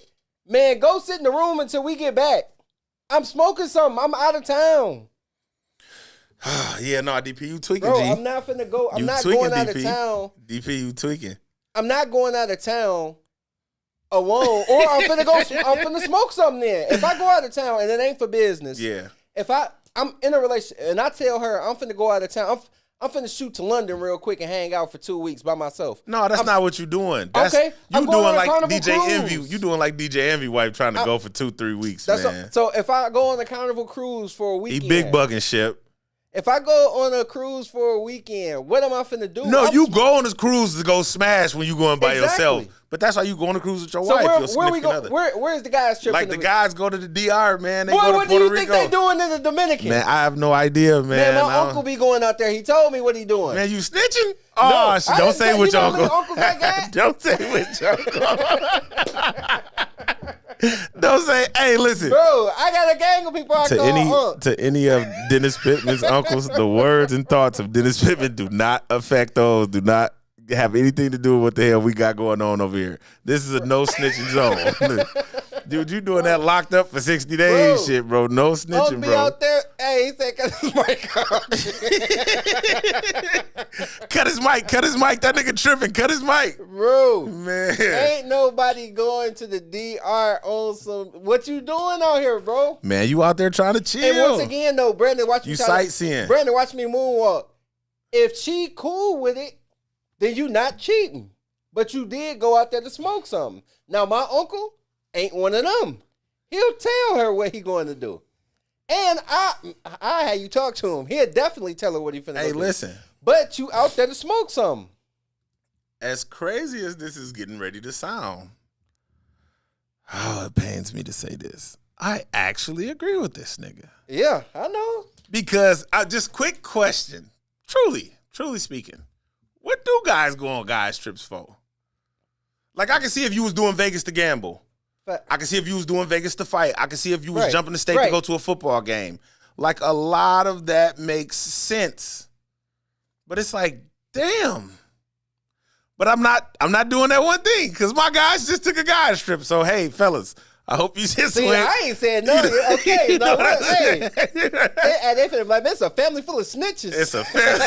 Man, go sit in the room until we get back. I'm smoking something. I'm out of town. Yeah, no, DP, you tweaking, Bro, G. I'm not finna go. I'm You not tweaking, going out of DP. town. DP, you tweaking. I'm not going out of town alone. Or I'm finna smoke something there. If I go out of town and it ain't for business. Yeah. If I'm in a relationship and I tell her I'm finna go out of town, I'm finna shoot to London real quick and hang out for 2 weeks by myself. No, that's not what you doing. That's, Okay, you I'm going doing on a like Carnival DJ cruise. Envy. You doing like DJ Envy wife trying to go for 2-3 weeks, man. So if I go on a Carnival cruise for a He weekend, big bucking ship. if I go on a cruise for a weekend, what am I finna do? No, I'm- you go on this cruise to go smash when you going by Exactly. yourself. But that's why you go on a cruise with your So wife, your where we significant go? other. Where's the guys tripping? Like the guys go to the DR, man. They Boy, go to what do Puerto you Rico. think they doing in the Dominican? Man, I have no idea, man. Man, my I don't- uncle be going out there. He told me what he doing. Man, you snitching? No, Oh, I don't didn't say say what you your know how many uncle. uncles I got. Don't say what your uncle. Don't say, hey, listen. Bro, I got a gang of people I call To any of Dennis Pittman's uncles, the words and thoughts of Dennis Pittman do not affect those. Do not have anything to do with what the hell we got going on over here. This is a no snitching zone. Dude, you doing that locked up for 60 days Bro. shit, bro. No snitching, Uncle be bro. out there. Hey, he said, cut his mic off. Cut his mic. Cut his mic. That nigga tripping. Cut his mic. Bro, Man. ain't nobody going to the DR on some. What you doing out here, bro? Man, you out there trying to chill. And once again, though, Brandon, watch me. You try to- sightseeing. Brandon, watch me moonwalk. If she cool with it, then you not cheating. But you did go out there to smoke something. Now, my uncle ain't one of them. He'll tell her what he going to do. And I had you talk to him. He'll definitely tell her what he finna Hey, go do. listen. But you out there to smoke something. As crazy as this is getting ready to sound, oh, it pains me to say this. I actually agree with this nigga. Yeah, I know. Because just quick question. Truly speaking, what do guys go on guys trips for? Like, I can see if you was doing Vegas to gamble. But I can see if you was doing Vegas to fight. I can see if you was Right, jumping the state to right. go to a football game. Like, a lot of that makes sense. But it's like, damn. But I'm not doing that one thing because my guys just took a guys trip. So hey, fellas, I hope you just see, went. I ain't saying nothing. Okay, You know no, what I'm hey, saying? they finna like, it's a family full of snitches. It's a fair.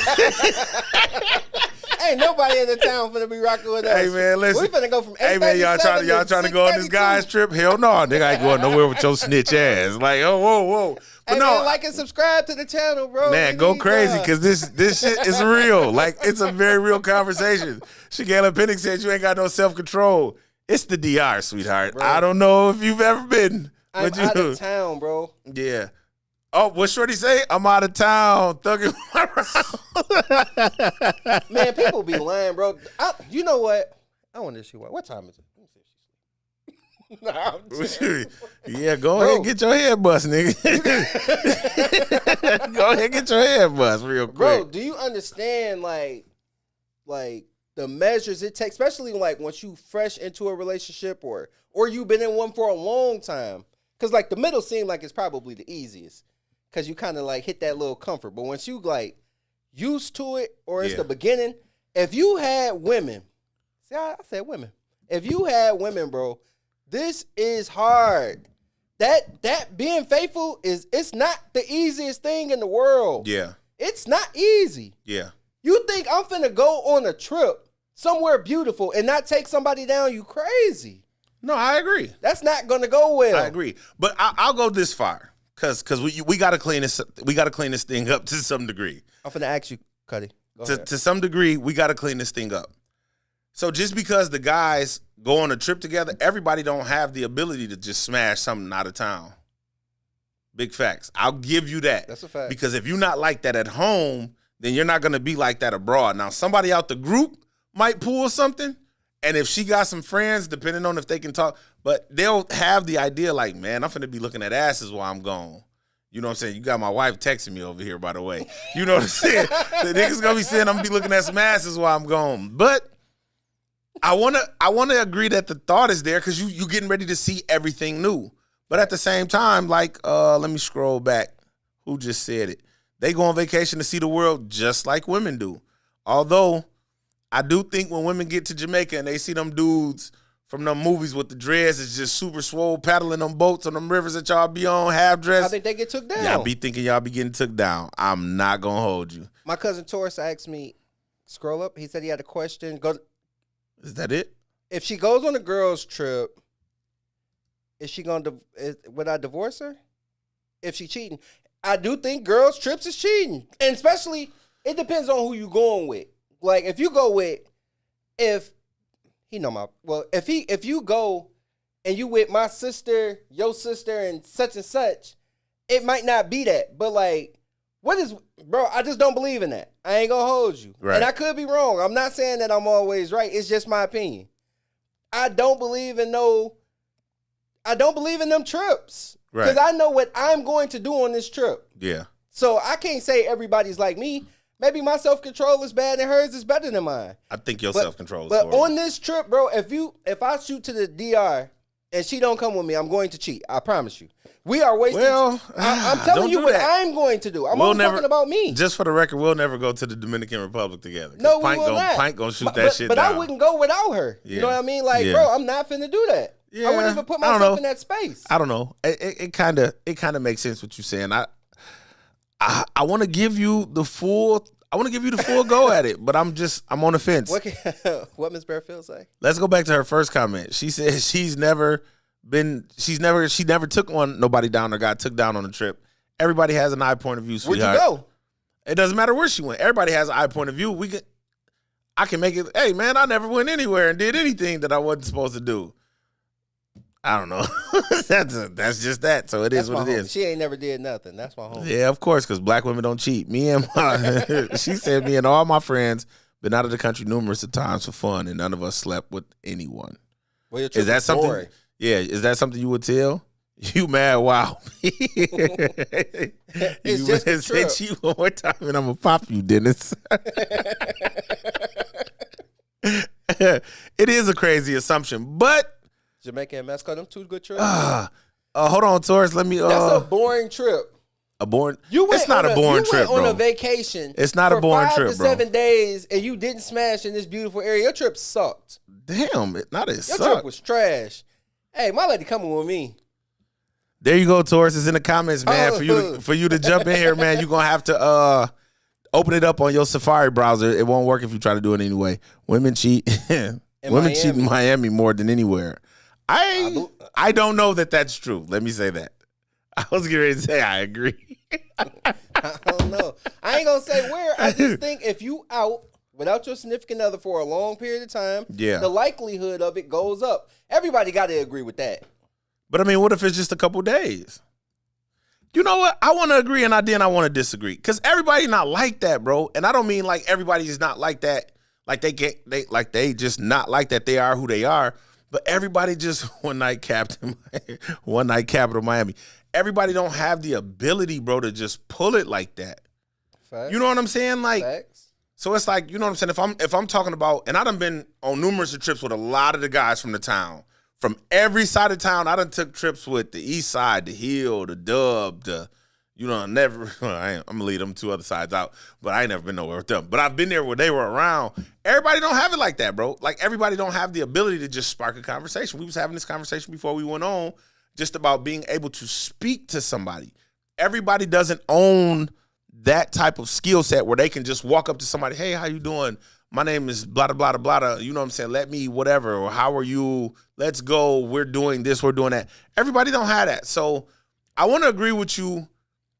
Ain't nobody in the town finna be rocking with us. Hey man, listen. We finna go from Hey man, y'all trying to go on this guys trip? Hell no, nigga ain't going nowhere with your snitch ass. Like, oh, whoa. But Hey, no, man, like and subscribe to the channel, bro. man, We go need crazy y'all. because this shit is real. Like, it's a very real conversation. Shigella Pennick said you ain't got no self control. It's the DR, sweetheart. Bro. I don't know if you've ever been. I'm But you, out of town, bro. yeah. Oh, what Shorty say? I'm out of town, thugging around. Man, people be lying, bro. You know what? I want to see what time is it? Let me see if she's asleep. Nah, I'm saying. Yeah, go Bro. ahead and get your head bust, nigga. Go ahead and get your head bust real quick. Bro, do you understand like the measures it takes, especially like once you fresh into a relationship or you've been in one for a long time? Cause like the middle seemed like it's probably the easiest. Cause you kind of like hit that little comfort. But once you like used to it or it's Yeah. the beginning, if you had women, see I said women. If you had women, bro, this is hard. That being faithful it's not the easiest thing in the world. Yeah, It's not easy. yeah. You think I'm finna go on a trip somewhere beautiful and not take somebody down? You crazy. No, I agree. That's not gonna go well. I agree. But I'll go this far because we got to clean this. We got to clean this thing up to some degree. I'm finna ask you, Cuddy. Go ahead. To some degree, we got to clean this thing up. So just because the guys go on a trip together, everybody don't have the ability to just smash something out of town. Big facts. I'll give you that. That's a fact. Because if you're not like that at home, then you're not going to be like that abroad. Now, somebody out the group might pull something, and if she got some friends, depending on if they can talk, but they'll have the idea like, man, I'm finna be looking at asses while I'm gone. You know what I'm saying? You got my wife texting me over here, by the way. You know what I'm saying? The niggas gonna be saying I'm gonna be looking at some asses while I'm gone. But I wanna agree that the thought is there because you getting ready to see everything new. But at the same time, like, let me scroll back. Who just said it? They go on vacation to see the world just like women do. Although I do think when women get to Jamaica and they see them dudes from them movies with the dreads is just super swole, paddling them boats on them rivers that y'all be on, half dressed. I think they get took down. Y'all be thinking y'all be getting took down. I'm not gonna hold you. My cousin Taurus asked me, scroll up. He said he had a question. Is that it? If she goes on a girls' trip, is she gonna? Would I divorce her? If she cheating, I do think girls' trips is cheating, and especially it depends on who you going with. Like if you go with, if you go and you with my sister, your sister, and such, it might not be that. But like, bro, I just don't believe in that. I ain't gonna hold you. Right. And I could be wrong. I'm not saying that I'm always right. It's just my opinion. I don't believe in them trips. Right. Because I know what I'm going to do on this trip. Yeah. So I can't say everybody's like me. Maybe my self-control is bad and hers is better than mine. I think your self-control is But horrible. on this trip, bro, if I shoot to the DR and she don't come with me, I'm going to cheat. I promise you. We are wasting. Well, I'm telling don't you do what that. I'm going to do. I'm only talking about me. Just for the record, we'll never go to the Dominican Republic together. 'Cause No, we Pint will not. Pint gonna shoot that shit but down. I wouldn't go without her. Yeah. You know what I mean? Like, Yeah. bro, I'm not finna do that. Yeah. I wouldn't even put I don't myself know. in that space. I don't know. It kind of makes sense what you're saying. I want to give you the full. I want to give you the full go at it, but I'm on the fence. What Miss Bearfield say? Let's go back to her first comment. She said she never took nobody down or got took down on a trip. Everybody has an eye point of view, Where'd sweetheart. you go? It doesn't matter where she went. Everybody has an eye point of view. I can make it. Hey man, I never went anywhere and did anything that I wasn't supposed to do. I don't know. That's just that. So That's is what my it homie. is. She ain't never did nothing. That's my home. Yeah, of course, because black women don't cheat. She said me and all my friends been out of the country numerous of times for fun, and none of us slept with anyone. Well, your trip Is that was something? boring. Yeah, is that something you would tell? You mad? Wow. It's just a say trip. cheat one more time, and I'm gonna pop you, Dennis. It is a crazy assumption, but Jamaica and Mexico, them two good trips. hold on, Taurus. Let me. That's a boring trip. a boring. You went It's not on a boring you trip, went bro. on a vacation. It's not a boring for 5 trip, to bro. 7 days, and you didn't smash in this beautiful area. Your trip sucked. Damn, it Your sucked. trip was trash. Hey, my lady coming with me. There you go, Taurus. It's in the comments, man. Oh. For you to jump in here, man, you're gonna have to open it up on your Safari browser. It won't work if you try to do it anyway. Women cheat. Women cheat in Miami more than anywhere. I don't know that that's true. Let me say that. I was getting ready to say I agree. I don't know. I ain't gonna say where. I just think if you out without your significant other for a long period of time, Yeah. the likelihood of it goes up. Everybody got to agree with that. But I mean, what if it's just a couple days? You know what? I want to agree and I want to disagree because everybody not like that, bro. And I don't mean like everybody's not like that. Like they just not like that. They are who they are. But everybody just one night capital Miami. Everybody don't have the ability, bro, to just pull it like that. Facts. You know what I'm saying? Like, Facts. so it's like, you know what I'm saying? If I'm talking about, and I done been on numerous of trips with a lot of the guys from the town, from every side of town. I done took trips with the East Side, the Hill, the Dub, I'm gonna leave them 2 other sides out, but I ain't never been nowhere with them. But I've been there where they were around. Everybody don't have it like that, bro. Like everybody don't have the ability to just spark a conversation. We was having this conversation before we went on, just about being able to speak to somebody. Everybody doesn't own that type of skill set where they can just walk up to somebody, hey, how you doing? My name is blah, blah, blah, blah, blah. You know what I'm saying? Let me whatever, or how are you? Let's go. We're doing this. We're doing that. Everybody don't have that. So I want to agree with you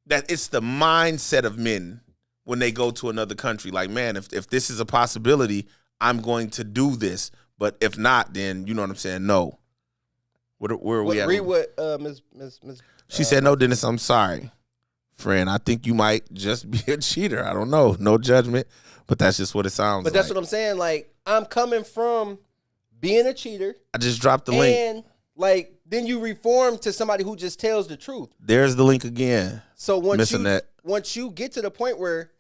that it's the mindset of men when they go to another country. Like, man, if this is a possibility, I'm going to do this. But if not, then you know what I'm saying? No. Where are we at? Read what Ms. She said, no, Dennis, I'm sorry. Friend, I think you might just be a cheater. I don't know. No judgment, but that's just what it sounds But like. that's what I'm saying. Like, I'm coming from being a cheater. I just dropped the link. And, like, then you reform to somebody who just tells the truth. There's the link again. So once Missing you get to the point where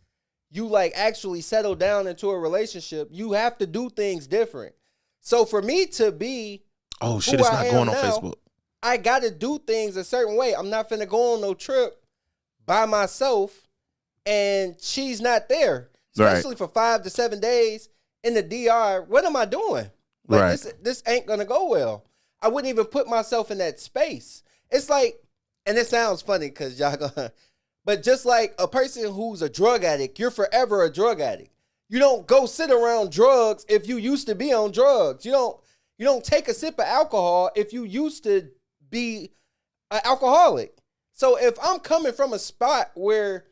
you, like, actually settle down into a relationship, you have to do things different. So for me to be Oh, shit, who it's I not am going on now, Facebook. I got to do things a certain way. I'm not finna go on no trip by myself and she's not there. Right. Especially for 5 to 7 days in the DR. What am I doing? Like Right. this ain't gonna go well. I wouldn't even put myself in that space. It's like, and it sounds funny because y'all gonna, but just like a person who's a drug addict, you're forever a drug addict. You don't go sit around drugs if you used to be on drugs. You don't take a sip of alcohol if you used to be an alcoholic. So if I'm coming from a spot where,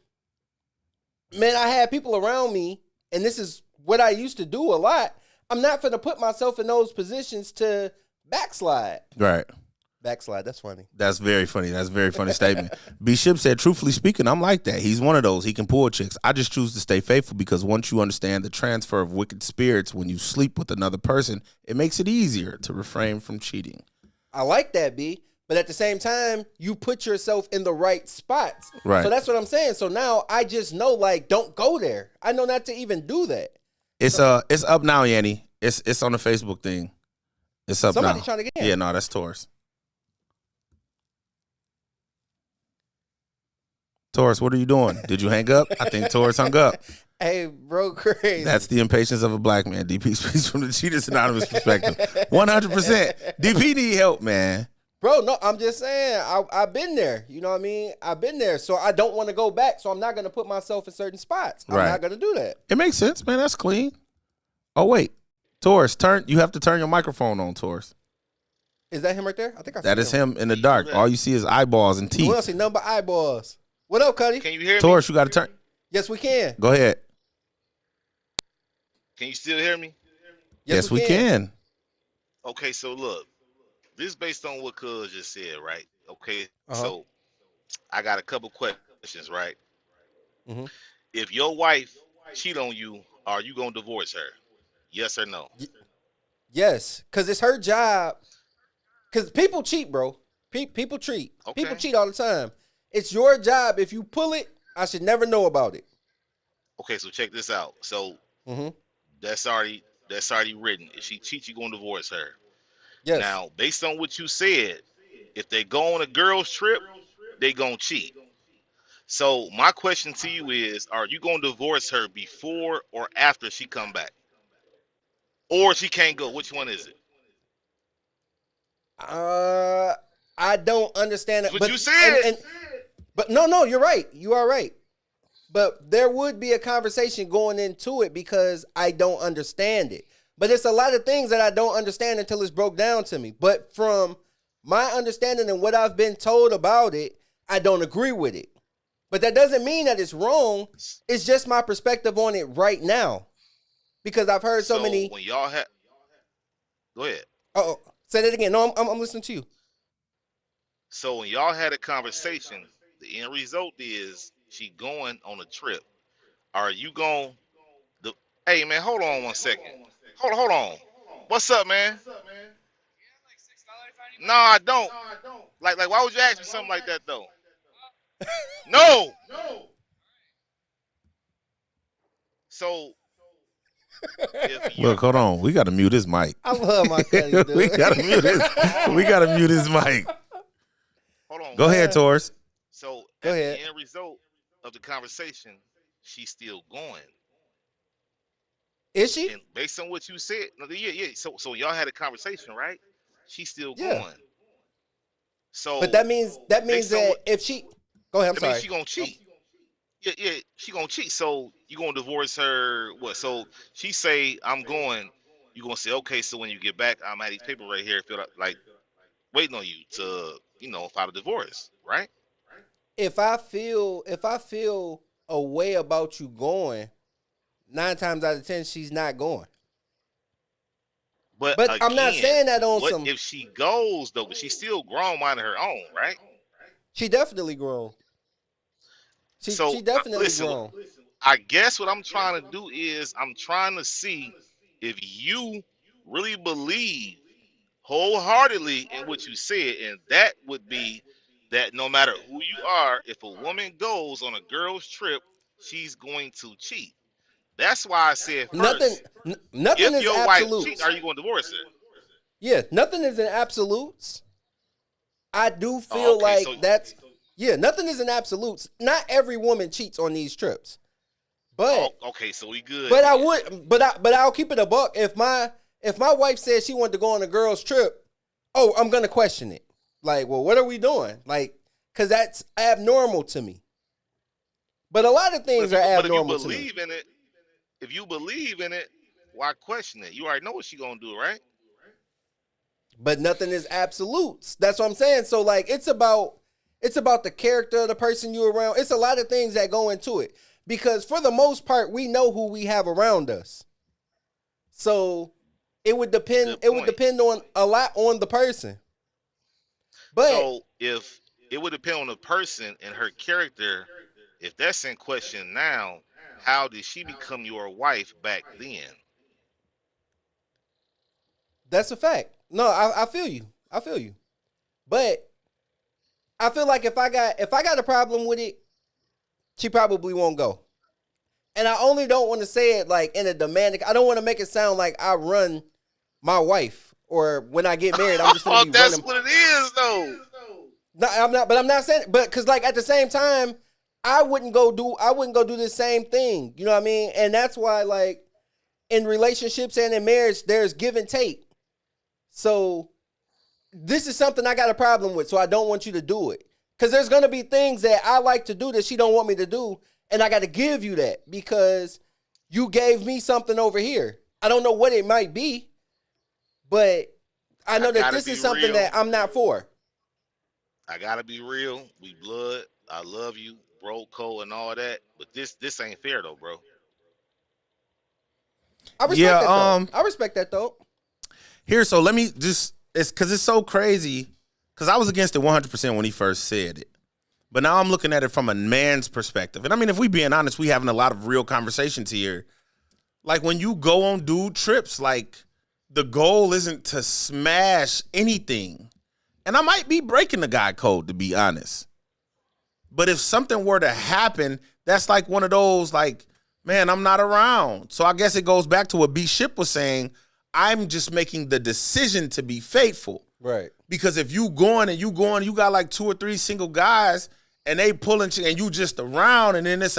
man, I had people around me, and this is what I used to do a lot, I'm not going to put myself in those positions to backslide. Right. Backslide, that's funny. That's very funny. That's a very funny statement. B Ship said, truthfully speaking, I'm like that. He's one of those. He can pull chicks. I just choose to stay faithful because once you understand the transfer of wicked spirits when you sleep with another person, it makes it easier to refrain from cheating. I like that, B. But at the same time, you put yourself in the right spots. Right. So that's what I'm saying. So now I just know, like, don't go there. I know not to even do that. It's up now, Yanni. It's on the Facebook thing. It's up Somebody now. trying to get in. Yeah, no, that's Taurus. Taurus, what are you doing? Did you hang up? I think Taurus hung up. Hey, bro, crazy. That's the impatience of a black man. DP speaks from the Cheaters Anonymous perspective. 100%. DP need help, man. Bro, no, I'm just saying, I've been there. You know what I mean? I've been there. So I don't want to go back. So I'm not going to put myself in certain spots. I'm Right. not going to do that. It makes sense, man. That's clean. Oh, wait. Taurus, you have to turn your microphone on, Taurus. Is that him right there? I think I see That is him in the dark. All you see is eyeballs and We don't teeth. see nothing but eyeballs. What up, Cuddy? Can you hear me? Taurus, you got to turn. Yes, we can. Go ahead. Can you still hear me? Yes, we can. Okay, so look, this is based on what Cuz just said, right? Okay, Uh-huh. so I got a couple questions, right? Mhm. If your wife cheat on you, are you gonna divorce her? Yes or no? Yes, because it's her job. Because people cheat, bro. People cheat. Okay. People cheat all the time. It's your job. If you pull it, I should never know about it. Okay, so check this out. So Mm-hmm. that's already written. If she cheats, you gonna divorce her. Yes. Now, based on what you said, if they go on a girl's trip, they gonna cheat. So my question to you is, are you gonna divorce her before or after she come back? Or she can't go? Which one is it? I don't understand it. What but you said. But no, you're right. You are right. But there would be a conversation going into it because I don't understand it. But it's a lot of things that I don't understand until it's broke down to me. But from my understanding and what I've been told about it, I don't agree with it. But that doesn't mean that it's wrong. It's just my perspective on it right now. Because I've heard so many. When y'all had, go ahead. Oh, say that again. No, I'm listening to you. So when y'all had a conversation, the end result is she going on a trip. Are you going? Hey man, hold on 1 second. Hold on. What's up, man? No, I don't. Like, why would you ask me something like that though? No. So, if you, Look, hold on. We got to mute his mic. I love my Cuddy, dude. we got to mute his mic. hold on. Go ahead, Taurus. So, Go at ahead. the end result of the conversation, she's still going. Is she? And based on what you said, yeah. So y'all had a conversation, right? She's still Yeah. going. So, But that means based on that what- if she go ahead, I'm that sorry. means she gonna cheat. Yeah, she gonna cheat. So you gonna divorce her? What? So she say I'm going. You gonna say okay? So when you get back, I'm at these paper right here, feel like waiting on you to file a divorce, right? If I feel a way about you going, 9 times out of 10 she's not going. But I'm not again, saying that on what some. if she goes though? But she's still grown, minding her own, right? She definitely grown. She definitely listen, grown. I guess what I'm trying to do is I'm trying to see if you really believe wholeheartedly in what you said, and that would be that no matter who you are, if a woman goes on a girl's trip, she's going to cheat. That's why I said first, Nothing if is your wife absolute. cheats, are you going to divorce her? Yeah, nothing is in absolutes. I do feel Oh, okay, like so- that's nothing is in absolutes. Not every woman cheats on these trips. But Oh, okay, so we good. But I then. would, but I'll keep it a buck. If if my wife said she wanted to go on a girl's trip, I'm gonna question it. Like, well, what are we doing? Like, because that's abnormal to me. But a lot of things are abnormal to me. If you believe in it, why question it? You already know what she gonna do, right? But nothing is absolutes. That's what I'm saying. So like, it's about the character of the person you're around. It's a lot of things that go into it because for the most part, we know who we have around us. So it would depend. It would depend on a lot on the person. But so if it would depend on the person and her character, if that's in question now, how did she become your wife back then? That's a fact. No, I feel you. I feel you. But I feel like if I got a problem with it, she probably won't go. And I only don't want to say it like in a demanding. I don't want to make it sound like I run my wife or when I get married, I'm just gonna be that's running. what it is, though. No, I'm not. But I'm not saying. But because like at the same time, I wouldn't go do the same thing. You know what I mean? And that's why like in relationships and in marriage, there's give and take. So this is something I got a problem with. So I don't want you to do it because there's gonna be things that I like to do that she don't want me to do, and I got to give you that because you gave me something over here. I don't know what it might be, but I know that this is something that I'm not for. I gotta be real. We blood. I love you, bro, Cole, and all that. But this ain't fair though, bro. I respect that though. I respect that though. Here, so let me just, it's because it's so crazy, because I was against it 100% when he first said it. But now I'm looking at it from a man's perspective. And I mean, if we being honest, we having a lot of real conversations here. Like when you go on dude trips, like the goal isn't to smash anything. And I might be breaking the guy code, to be honest. But if something were to happen, that's like one of those, like, man, I'm not around. So I guess it goes back to what B. Ship was saying. I'm just making the decision to be faithful. Right. Because if you you got like 2 or 3 single guys and they pulling and you just around and then it's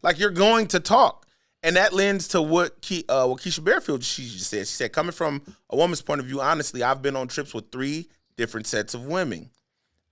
like you're going to talk. And that lends to what Keisha Bearfield, she just said. She said, coming from a woman's point of view, honestly, I've been on trips with 3 different sets of women.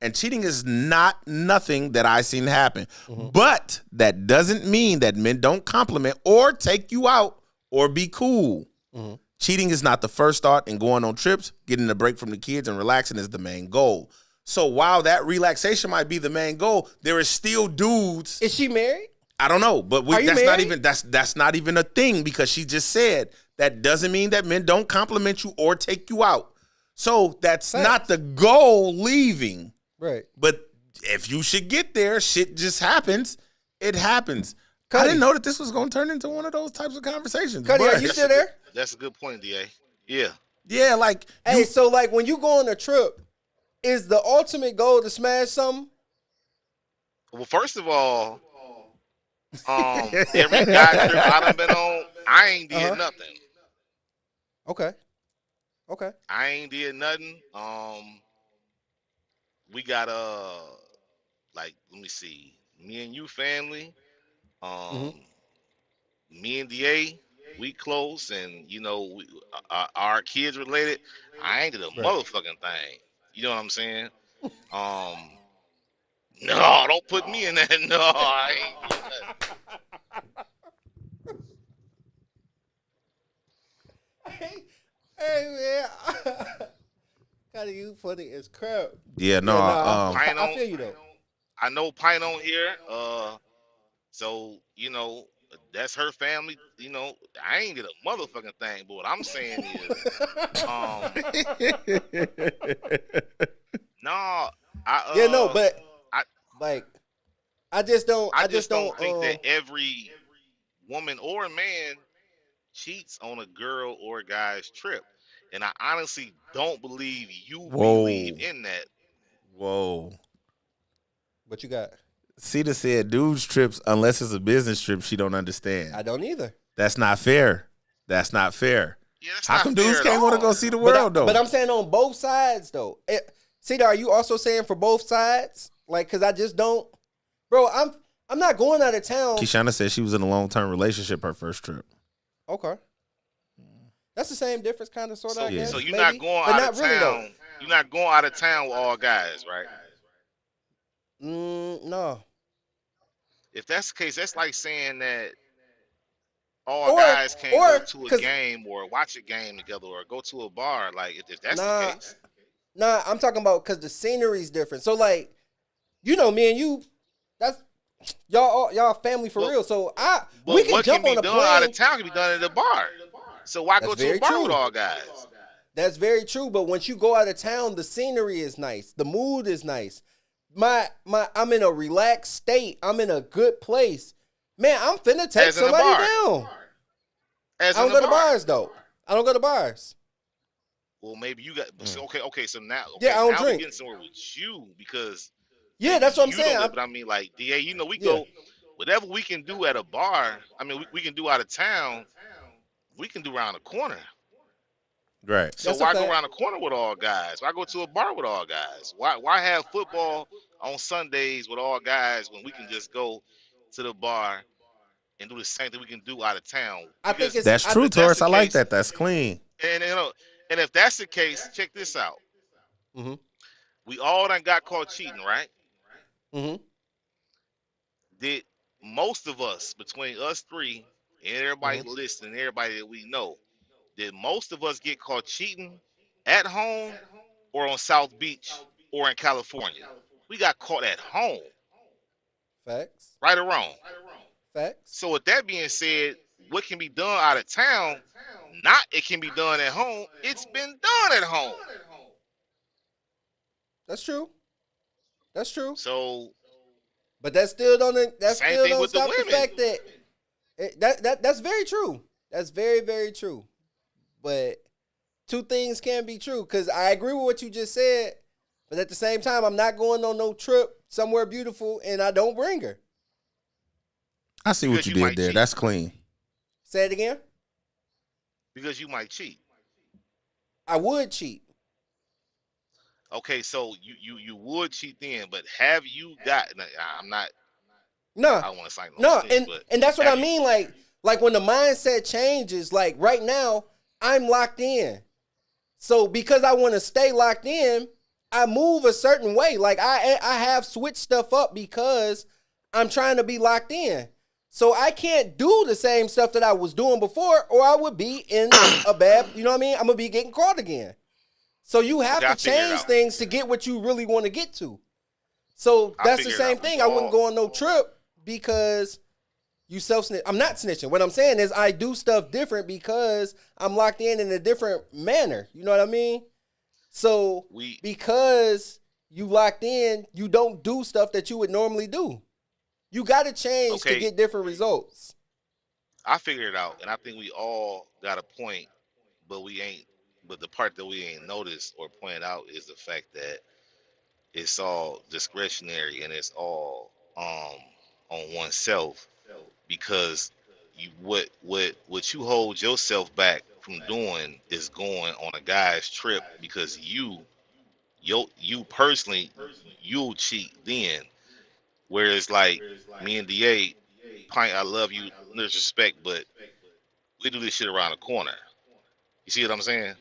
And cheating is not nothing that I seen happen. Mm-hmm. But that doesn't mean that men don't compliment or take you out or be cool. Mm-hmm. Cheating is not the first thought, and going on trips, getting a break from the kids and relaxing is the main goal. So while that relaxation might be the main goal, there is still dudes. Is she married? I don't know, but that's not even a thing because she just said that doesn't mean that men don't compliment you or take you out. So that's not the goal leaving. Right. But if you should get there, shit just happens. It happens. Cuddy. I didn't know that this was going to turn into one of those types of conversations. Cuddy, are you still there? That's a good point, DA. Yeah. Yeah, like. Hey, so like when you go on a trip, is the ultimate goal to smash something? Well, first of all, every guy trip I done been on, I ain't did nothing. Okay. I ain't did nothing. We got like, let me see, me and you family, me and DA, we close, and you know, our kids related. I ain't did a motherfucking thing. You know what I'm saying? No, don't put me in that. No, I ain't did nothing. Hey man, Cuddy, you funny as crap. Yeah, no, I feel you though. I know Pine on here, so you know that's her family. You know, I ain't did a motherfucking thing, but what I'm saying is, I just don't. I just don't think that every woman or man cheats on a girl or a guy's trip, and I honestly don't believe you believe in that. Whoa. What you got? Cedar said, dudes trips, unless it's a business trip, she don't understand. I don't either. That's not fair. That's not fair. Yeah, that's How not come fair dudes at can't want to all. go see the world, though? But I'm saying on both sides, though. Cedar, are you also saying for both sides? Like, because I just don't. Bro, I'm not going out of town. Kishana said she was in a long-term relationship her first trip. Okay. That's the same difference, kind of, sort of. I guess. So you're maybe, not going but out not of really, town. You're not going out of town with all guys, right? No. If that's the case, that's like saying that all guys can't go to a game or watch a game together or go to a bar. Like if that's the case. Nah, I'm talking about because the scenery's different. So like, you know, me and you, that's y'all family for real. So we can jump on a plane. What can be done out of town can be done at a bar. So why go to a bar with all guys? That's very true. But once you go out of town, the scenery is nice. The mood is nice. I'm in a relaxed state. I'm in a good place. Man, I'm finna take somebody down. I don't go to bars though. I don't go to bars. Well, maybe you got okay. So now, I don't drink. We're getting somewhere with you because that's what I'm saying. But I mean, like DA, you know, we go whatever we can do at a bar. I mean, we can do out of town. We can do around the corner. Right. So why go around the corner with all guys? Why go to a bar with all guys? Why have football on Sundays with all guys when we can just go to the bar and do the same thing we can do out of town? That's true, Taurus. I like that. That's clean. And you know, and if that's the case, check this out. Mm-hmm. We all done got caught cheating, right? Mm-hmm. Did most of us, between us three and everybody listening, everybody that we know, did most of us get caught cheating at home or on South Beach or in California? We got caught at home. Facts. Right or wrong? Facts. So with that being said, what can be done out of town, not it can be done at home, it's been done at home. That's true. That's true. So, but that still don't stop the fact that that's very true. That's very, very true. But two things can be true because I agree with what you just said, but at the same time, I'm not going on no trip somewhere beautiful and I don't bring her. I see what you did there. Cheat. That's clean. Say it again. Because you might cheat. I would cheat. Okay, so you would cheat then, but have you got? I'm not. No. I don't want to sign and that's what I mean. Like when the mindset changes. Like right now, I'm locked in. So because I want to stay locked in, I move a certain way. Like I have switched stuff up because I'm trying to be locked in. So I can't do the same stuff that I was doing before, or I would be in a bad. You know what I mean? I'm gonna be getting caught again. So you have to change things to get what you really want to get to. So that's the same thing. I wouldn't go on no trip because you self-snitch. I'm not snitching. What I'm saying is I do stuff different because I'm locked in a different manner. You know what I mean? So because you locked in, you don't do stuff that you would normally do. You got to change to get different results. I figured it out, and I think we all got a point, but we ain't. But the part that we ain't noticed or pointed out is the fact that it's all discretionary and it's all on oneself, because what you hold yourself back from doing is going on a guy's trip because you personally you'll cheat then, whereas like me and DA, Pint, I love you, no disrespect, but we do this shit around the corner. You see what I'm saying?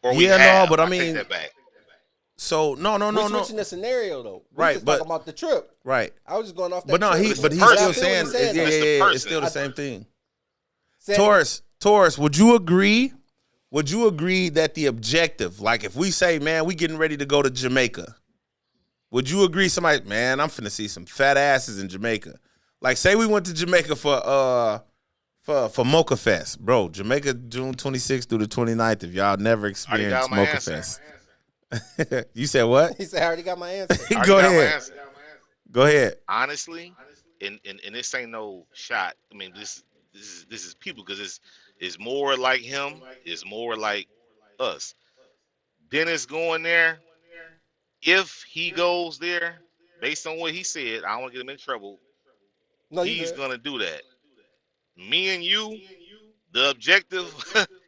Or but I take mean, that back. So no. We're switching the scenario though. Right, just talking about the trip. Right. I was just going off that. But no, trip. he's still saying, it's still the same thing. Taurus, would you agree? Would you agree that the objective, like if we say, man, we getting ready to go to Jamaica, would you agree? Somebody, man, I'm finna see some fat asses in Jamaica. Like, say we went to Jamaica for Mocha Fest, bro. Jamaica, June 26th through the 29th. If y'all never experienced Mocha Fest, you said what? He said, I already got my answer. Go ahead. Go ahead. Honestly, and this ain't no shot. I mean, this is people, because it's more like him. It's more like us. Dennis going there. If he goes there, based on what he said, I don't want to get him in trouble. No, he's gonna do that. Me and you, the objective,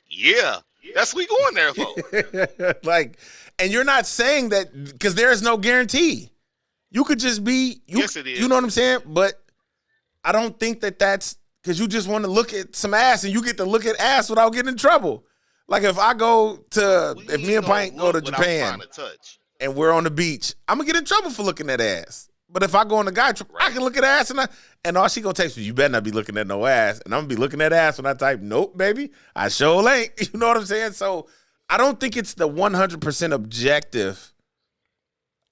yeah, that's what we going there for. Like, and you're not saying that because there is no guarantee. You could just be. Yes, it is. You know what I'm saying? But I don't think that's because you just want to look at some ass, and you get to look at ass without getting in trouble. Like if I go to, if me and Pint go to Japan and we're on the beach, I'm gonna get in trouble for looking at ass. But if I go on the guy trip, I can look at ass and all she gonna text me, you better not be looking at no ass. And I'm gonna be looking at ass when I type, nope, baby, I sure ain't. You know what I'm saying? So I don't think it's the 100% objective.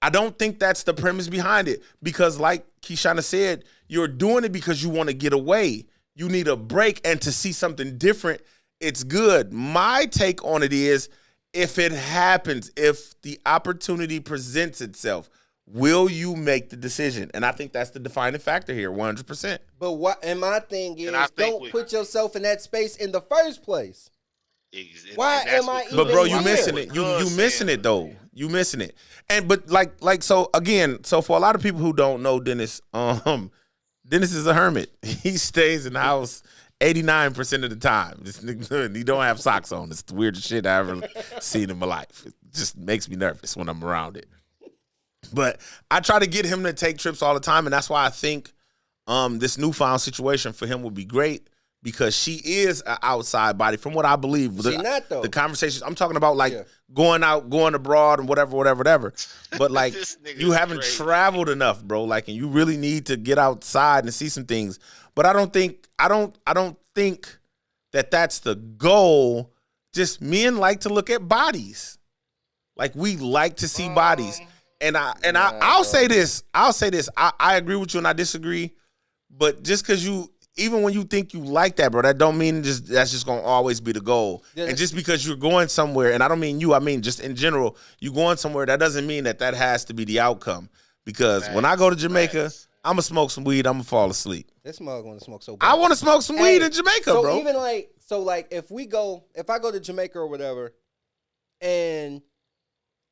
I don't think that's the premise behind it. Because like Keshana said, you're doing it because you want to get away. You need a break, and to see something different, it's good. My take on it is, if it happens, if the opportunity presents itself, will you make the decision? And I think that's the defining factor here, 100%. But what? And my thing is, don't put yourself in that space in the first place. Why am I even? But bro, you here? missing it. You missing it though. You missing it. And but like so again. So for a lot of people who don't know Dennis, Dennis is a hermit. He stays in the house 89% of the time. This nigga, he don't have socks on. It's the weirdest shit I ever seen in my life. It just makes me nervous when I'm around it. But I try to get him to take trips all the time, and that's why I think this newfound situation for him would be great, because she is an outside body, from what I believe. She not though. The conversations I'm talking about, like going out, going abroad, and whatever. But like you haven't traveled enough, bro. Like, and you really need to get outside and see some things. But I don't think that that's the goal. Just men like to look at bodies. Like, we like to see bodies. And I'll say this. I agree with you and I disagree. But just because even when you think you like that, bro, that don't mean that's just gonna always be the goal. Yeah. And just because you're going somewhere, and I don't mean you, I mean just in general, you going somewhere, that doesn't mean that has to be the outcome. Because when I go to Jamaica, I'm gonna smoke some weed, I'm gonna fall asleep. This mug want to smoke so bad. I want to smoke some weed in Jamaica, so bro. Even like if I go to Jamaica or whatever, and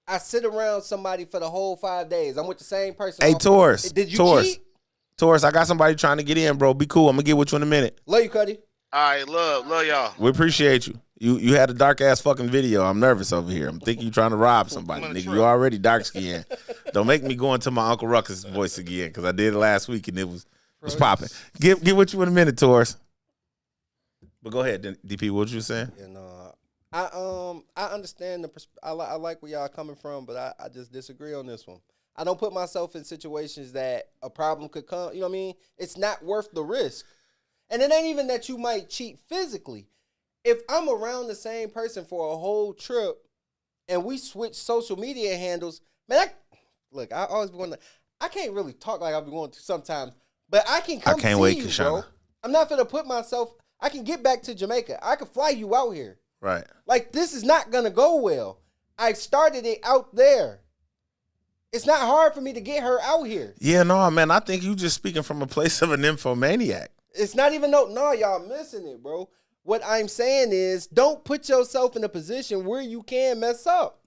I sit around somebody for the whole 5 days, I'm with the same person. Hey, Taurus. Did you cheat? Taurus, I got somebody trying to get in, bro. Be cool. I'm gonna get with you in a minute. Love you, Cuddy. All right, love y'all. We appreciate you. You had a dark ass fucking video. I'm nervous over here. I'm thinking you trying to rob somebody, nigga. You already dark skinned. Don't make me go into my Uncle Ruckus voice again, because I did it last week and it was popping. Get with you in a minute, Taurus. But go ahead, DP. What you saying? Yeah, no, I understand I like where y'all coming from, but I just disagree on this one. I don't put myself in situations that a problem could come. You know what I mean? It's not worth the risk. And it ain't even that you might cheat physically. If I'm around the same person for a whole trip and we switch social media handles, man, I always be going. I can't really talk like I've been going to sometimes, but I can come see you, bro. I'm not gonna put myself. I can get back to Jamaica. I can fly you out here. Right. Like, this is not gonna go well. I started it out there. It's not hard for me to get her out here. Yeah, no, man. I think you just speaking from a place of an nymphomaniac. It's not even no, y'all missing it, bro. What I'm saying is, don't put yourself in a position where you can mess up.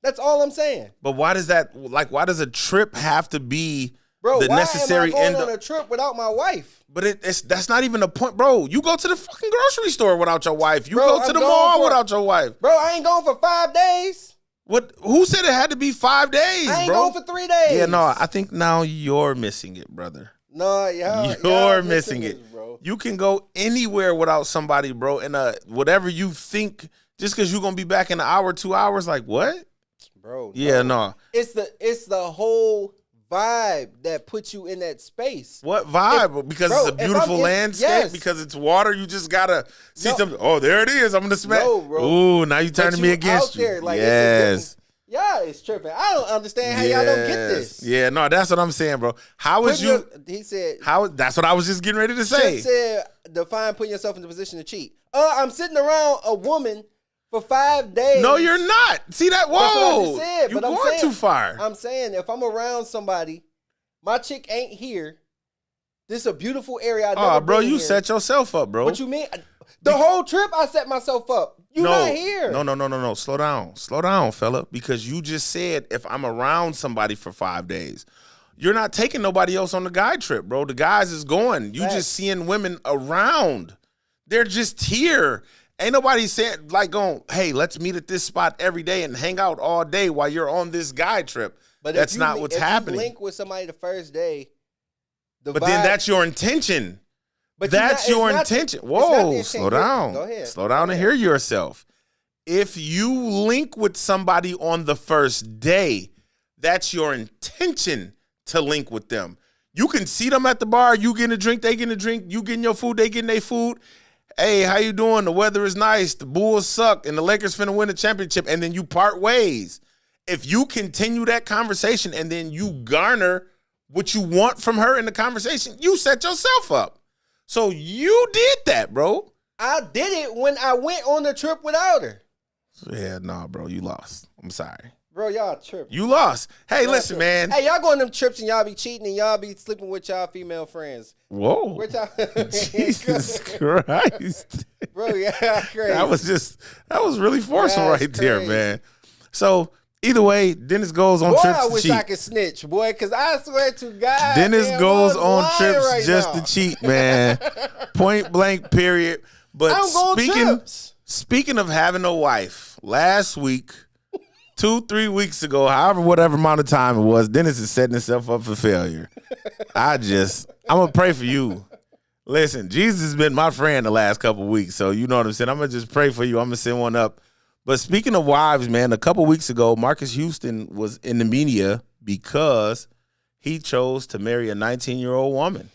That's all I'm saying. But why does why does a trip have to be bro, the necessary why am I going on a trip without my wife? But that's not even the point, bro. You go to the fucking grocery store without your wife. You go to the mall without your wife. Bro, I ain't going for 5 days. What? Who said it had to be 5 days, bro? I ain't going for 3 days. Yeah, no, I think now you're missing it, brother. No, yeah, you're missing it, bro. You can go anywhere without somebody, bro. And whatever you think, just because you're gonna be back in an hour, 2 hours, like what, bro? Yeah, no. It's the whole vibe that puts you in that space. What vibe? Because it's a beautiful landscape. Yes. Because it's water. You just gotta see something. Oh, there it is. I'm gonna smell. No, bro. Ooh, now you turning me against you. There, like, yes. Yeah, it's tripping. I don't understand how y'all don't get this. Yeah, no, that's what I'm saying, bro. How is you? He said. That's what I was just getting ready to say. Chip said, define putting yourself in the position to cheat. I'm sitting around a woman for 5 days. No, you're not. See that? Whoa. That's what I just said, you're going too far. I'm saying, if I'm around somebody, my chick ain't here. This is a beautiful area. Bro, you set yourself up, bro. What you mean? The whole trip, I set myself up. You not here. No. Slow down, fella. Because you just said if I'm around somebody for 5 days, you're not taking nobody else on the guy trip, bro. The guys is going. You just seeing women around. They're just here. Ain't nobody saying like going, hey, let's meet at this spot every day and hang out all day while you're on this guy trip. But that's not what's happening. If you link with somebody the first day, then that's your intention. But That's you're your not- it's not- intention. it's not the Whoa, intent. slow down. Go ahead. Slow down and hear yourself. If you link with somebody on the first day, that's your intention to link with them. You can see them at the bar, you getting a drink, they getting a drink, you getting your food, they getting their food. Hey, how you doing? The weather is nice, the Bulls suck, and the Lakers finna win the championship, and then you part ways. If you continue that conversation and then you garner what you want from her in the conversation, you set yourself up. So you did that, bro. I did it when I went on the trip without her. Yeah, nah, bro, you lost. I'm sorry. Bro, y'all tripping. You lost. Hey, Y'all listen, tripping. man. Hey, y'all go on them trips and y'all be cheating and y'all be sleeping with y'all female friends. Whoa. What y'all? Jesus Christ. Bro, yeah, crazy. That was really forceful That's right there, crazy. man. So either way, Dennis goes on Boy, trips I to wish cheat. I could snitch, boy, because I swear to God. Dennis man, goes I'm on lying trips right just now. to cheat, man. Point blank, period. But I don't go on trips. speaking of having a wife, last week, 2-3 weeks ago, however, whatever amount of time it was, Dennis is setting himself up for failure. I'm gonna pray for you. Listen, Jesus has been my friend the last couple of weeks, so you know what I'm saying. I'm gonna just pray for you. I'm gonna send one up. But speaking of wives, man, a couple weeks ago, Marcus Houston was in the media because he chose to marry a 19-year-old woman.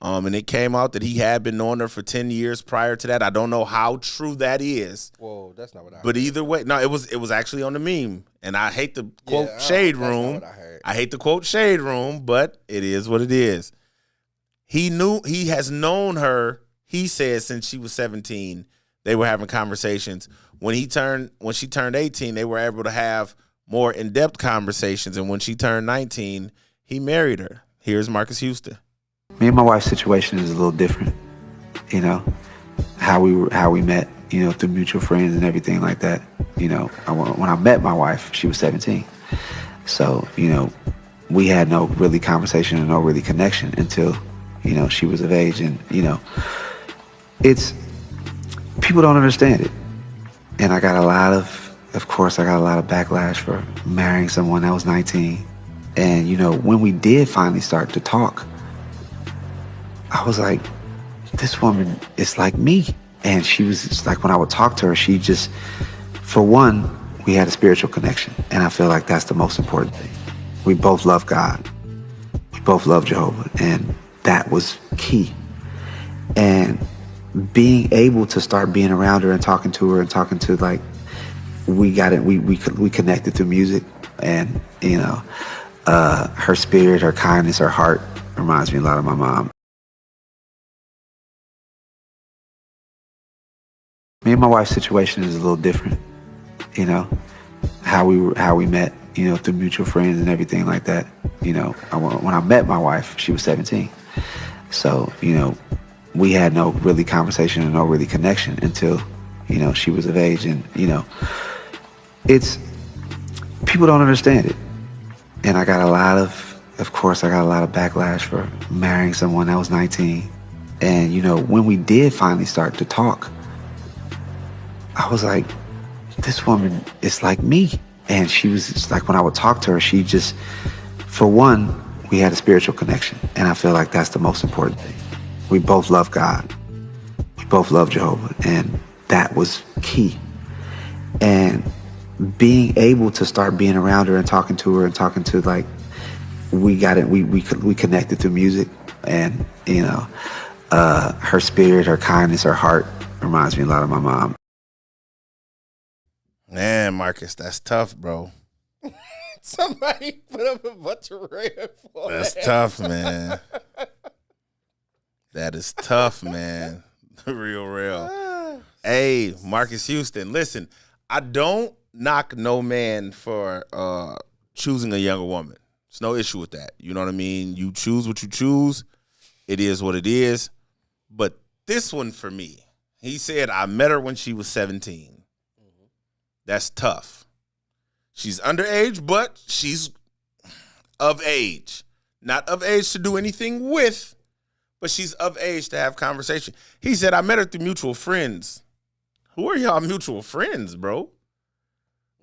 And it came out that he had been knowing her for 10 years prior to that. I don't know how true that is. Whoa, that's not what I heard. But either way, no, it was actually on the meme. And I hate to quote Yeah, Shade that's not Room. what I heard. I hate to quote Shade Room, but it is what it is. He has known her, he said, since she was 17. They were having conversations. When she turned 18, they were able to have more in-depth conversations. And when she turned 19, he married her. Here's Marcus Houston. Me and my wife's situation is a little different, you know, how we met, you know, through mutual friends and everything like that. You know, when I met my wife, she was 17. So, you know, we had no really conversation and no really connection until, you know, she was of age. And, you know, people don't understand it. And I got a lot of course, I got a lot of backlash for marrying someone that was 19. And, you know, when we did finally start to talk, I was like, this woman is like me. And she was just like, when I would talk to her, she just, for one, we had a spiritual connection. And I feel like that's the most important thing. We both love God. We both love Jehovah. And that was key. And being able to start being around her and talking to her and talking to, like, we got it. We connected through music. And, you know, her spirit, her kindness, her heart reminds me a lot of my mom. Me and my wife's situation is a little different, you know, how we met, you know, through mutual friends and everything like that. You know, when I met my wife, she was 17. So, you know, we had no really conversation and no really connection until, you know, she was of age. And, you know, people don't understand it. And I got a lot of course, I got a lot of backlash for marrying someone that was 19. And, you know, when we did finally start to talk, I was like, this woman is like me. And she was just like, when I would talk to her, she just, for one, we had a spiritual connection. And I feel like that's the most important thing. We both love God. We both love Jehovah. And that was key. And being able to start being around her and talking to, like, we got it. We connected through music. And, you know, her spirit, her kindness, her heart reminds me a lot of my mom. Man, Marcus, that's tough, bro. Somebody put up a bunch of red flags. That's tough, man. That is tough, man. Real. Hey, Marcus Houston, listen, I don't knock no man for choosing a younger woman. There's no issue with that. You know what I mean? You choose what you choose. It is what it is. But this one for me, he said, I met her when she was 17. That's tough. She's underage, but she's of age. Not of age to do anything with, but she's of age to have conversation. He said, I met her through mutual friends. Who are y'all mutual friends, bro?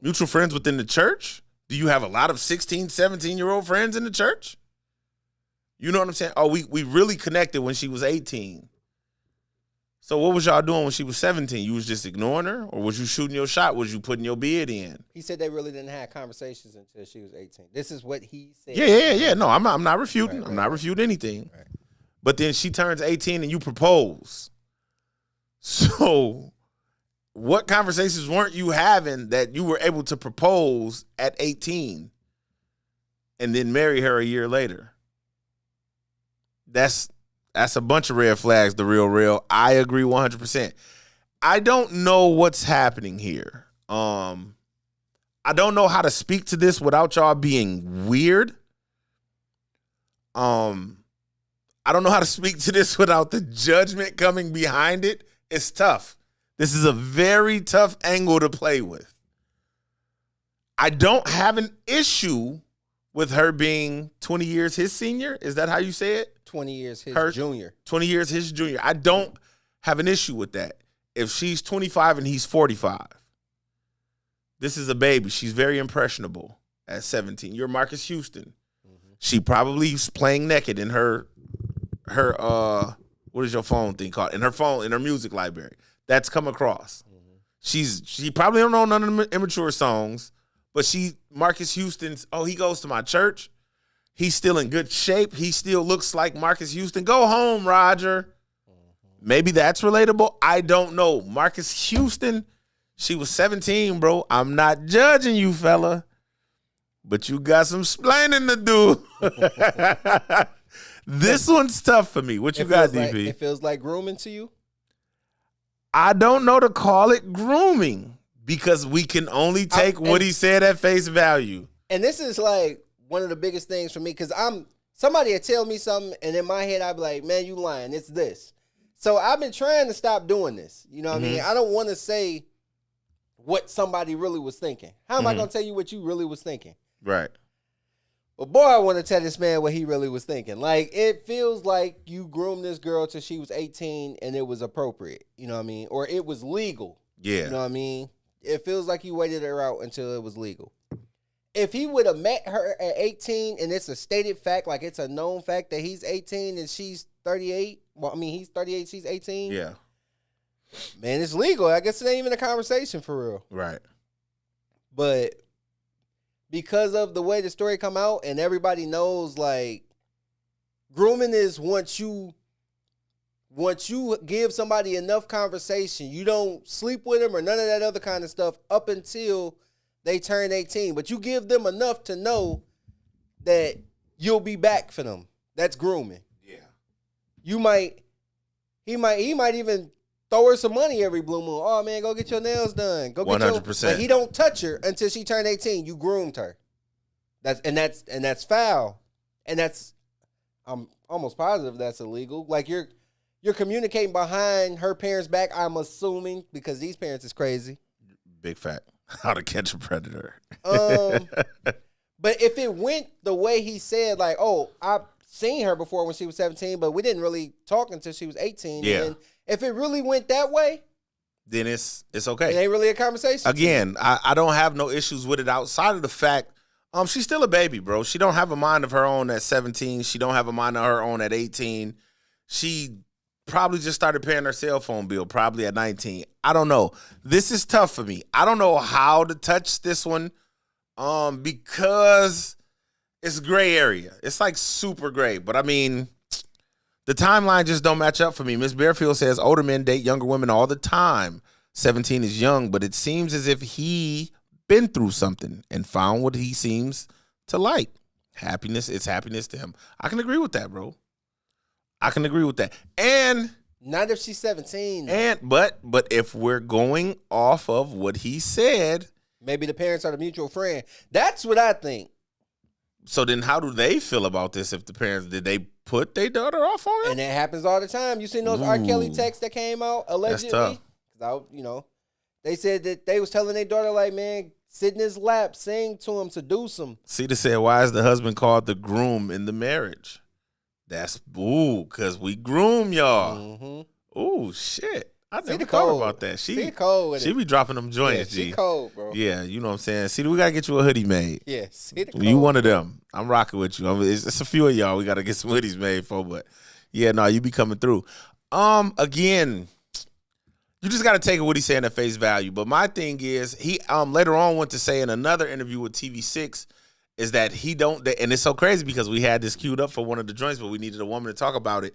Mutual friends within the church? Do you have a lot of 16, 17-year-old friends in the church? You know what I'm saying? Oh, we really connected when she was 18. So what was y'all doing when she was 17? You was just ignoring her? Or was you shooting your shot? Was you putting your bid in? He said they really didn't have conversations until she was 18. This is what he said. Yeah. No, I'm not refuting. Right, I'm not refuting anything. Right. But then she turns 18 and you propose. So what conversations weren't you having that you were able to propose at 18 and then marry her a year later? That's a bunch of red flags, the real. I agree 100%. I don't know what's happening here. I don't know how to speak to this without y'all being weird. I don't know how to speak to this without the judgment coming behind it. It's tough. This is a very tough angle to play with. I don't have an issue with her being 20 years his senior. Is that how you say it? 20 years his Her- junior. 20 years his junior. I don't have an issue with that. If she's 25 and he's 45, this is a baby. She's very impressionable at 17. You're Marcus Houston. She probably is playing naked in her what is your phone thing called? In her music library. That's come across. She probably don't know none of the immature songs, but Marcus Houston's, he goes to my church. He's still in good shape. He still looks like Marcus Houston. Go home, Roger. Maybe that's relatable. I don't know. Marcus Houston, she was 17, bro. I'm not judging you, fella, but you got some splaining to do. This one's tough for me. What you got, DP? It feels like grooming to you? I don't know to call it grooming because we can only take what he said at face value. And this is like one of the biggest things for me because somebody will tell me something and in my head I'd be like, man, you lying. It's this. So I've been trying to stop doing this. You know what I mean? I don't want to say what somebody really was thinking. How am I going to tell you what you really was thinking? Right. But boy, I want to tell this man what he really was thinking. Like, it feels like you groomed this girl till she was 18 and it was appropriate. You know what I mean? Or it was legal. Yeah. You know what I mean? It feels like you waited her out until it was legal. If he would have met her at 18 and it's a stated fact, like it's a known fact that he's 18 and she's 38. Well, I mean, he's 38, she's 18. Yeah. Man, it's legal. I guess it ain't even a conversation for real. Right. But because of the way the story come out and everybody knows, like, grooming is once you give somebody enough conversation, you don't sleep with them or none of that other kind of stuff up until they turn 18. But you give them enough to know that you'll be back for them. That's grooming. Yeah. He might even throw her some money every blue moon. Oh man, go get your nails done. Go get 100%. But he don't touch her until she turned 18. You groomed her. That's foul. And I'm almost positive that's illegal. Like you're communicating behind her parents' back, I'm assuming, because these parents is crazy. Big fact. How to Catch a Predator. But if it went the way he said, like, oh, I've seen her before when she was 17, but we didn't really talk until she was 18. Yeah. And if it really went that way, then it's okay. it ain't really a conversation. Again, I don't have no issues with it outside of the fact she's still a baby, bro. She don't have a mind of her own at 17. She don't have a mind of her own at 18. She probably just started paying her cell phone bill probably at 19. I don't know. This is tough for me. I don't know how to touch this one because it's gray area. It's like super gray. But I mean, the timeline just don't match up for me. Miss Bearfield says older men date younger women all the time. 17 is young, but it seems as if he been through something and found what he seems to like. Happiness, it's happiness to him. I can agree with that, bro. I can agree with that. And not if she's 17. But if we're going off of what he said, maybe the parents are the mutual friend. That's what I think. So then how do they feel about this if the parents, did they put their daughter off on him? And it happens all the time. You seen those R. Kelly texts that came out allegedly? That's tough. They said that they was telling their daughter, like, man, sit in his lap, sing to him, seduce him. Cedar said, why is the husband called the groom in the marriage? That's, because we groom y'all. Mm-hmm. Ooh, shit. I See never the thought code. about that. See the code with She it. be dropping them Yeah, joints, she G. cold, bro. Yeah, you know what I'm saying? See, we got to get you a hoodie made. Yeah, see the code. You one of them. I'm rocking with you. It's a few of y'all we got to get some hoodies made for, but yeah, no, you be coming through. Again, you just got to take what he's saying at face value. But my thing is, he later on went to say in another interview with TV6 is that he don't, and it's so crazy because we had this queued up for one of the joints, but we needed a woman to talk about it.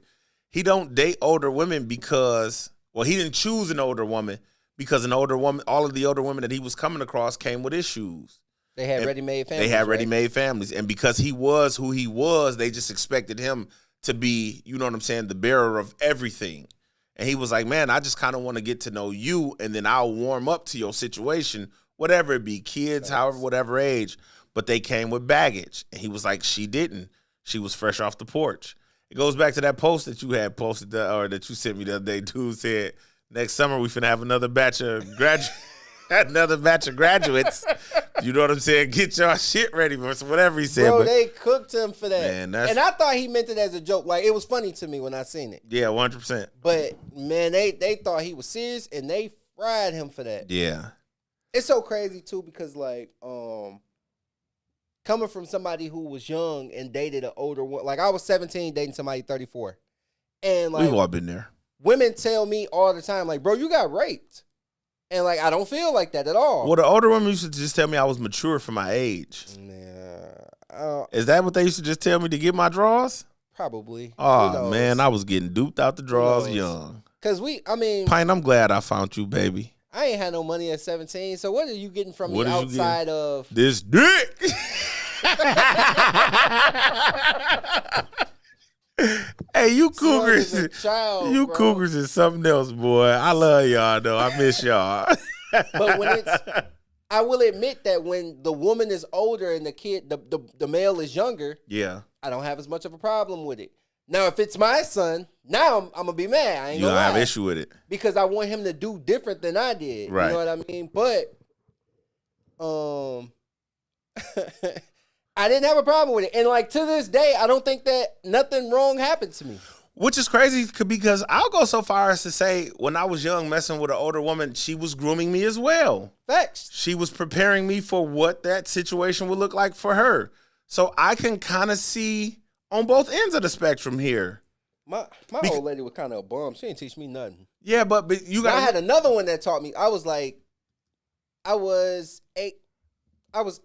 He don't date older women because, well, he didn't choose an older woman because an older woman, all of the older women that he was coming across came with issues. They had And ready-made families. They had right? ready-made families. And because he was who he was, they just expected him to be, you know what I'm saying, the bearer of everything. And he was like, man, I just kind of want to get to know you, and then I'll warm up to your situation, whatever it be, kids, however, whatever age. But they came with baggage. And he was like, she didn't. She was fresh off the porch. It goes back to that post that you had posted, or that you sent me the other day. Dude said, next summer we finna have another batch of graduates. You know what I'm saying? Get y'all shit ready for whatever he said. Bro, but they cooked him for that. Man, that's- and I thought he meant it as a joke. Like, it was funny to me when I seen it. yeah, 100%. But, man, they thought he was serious, and they fried him for that. Yeah. It's so crazy, too, because, like, coming from somebody who was young and dated an older one. Like, I was 17 dating somebody 34. And, like, We've all been there. women tell me all the time, like, bro, you got raped. And, like, I don't feel like that at all. Well, the older women used to just tell me I was mature for my age. Yeah, Is that what they used to just tell me to get my draws? probably. Who Oh, knows? man, I was getting duped out the draws knows? young. Because Pine, I'm glad I found you, baby. I ain't had no money at 17. So what are you getting from What me is you outside of? This dick. Hey, you Son cougars. is a child, You bro. cougars is something else, boy. I love y'all, though. I miss y'all. But when it's, I will admit that when the woman is older and the kid, the male is younger, Yeah. I don't have as much of a problem with it. Now, if it's my son, now I'm gonna be mad. I ain't You gonna don't have lie. issue with it. Because I want him to do different than I did. Right. You know what I mean? But I didn't have a problem with it. And like to this day, I don't think that nothing wrong happened to me. Which is crazy because I'll go so far as to say when I was young messing with an older woman, she was grooming me as well. Facts. She was preparing me for what that situation would look like for her. So I can kind of see on both ends of the spectrum here. My old lady was kind of a bum. She didn't teach me nothing. Yeah, but you got I had another one that taught me. I was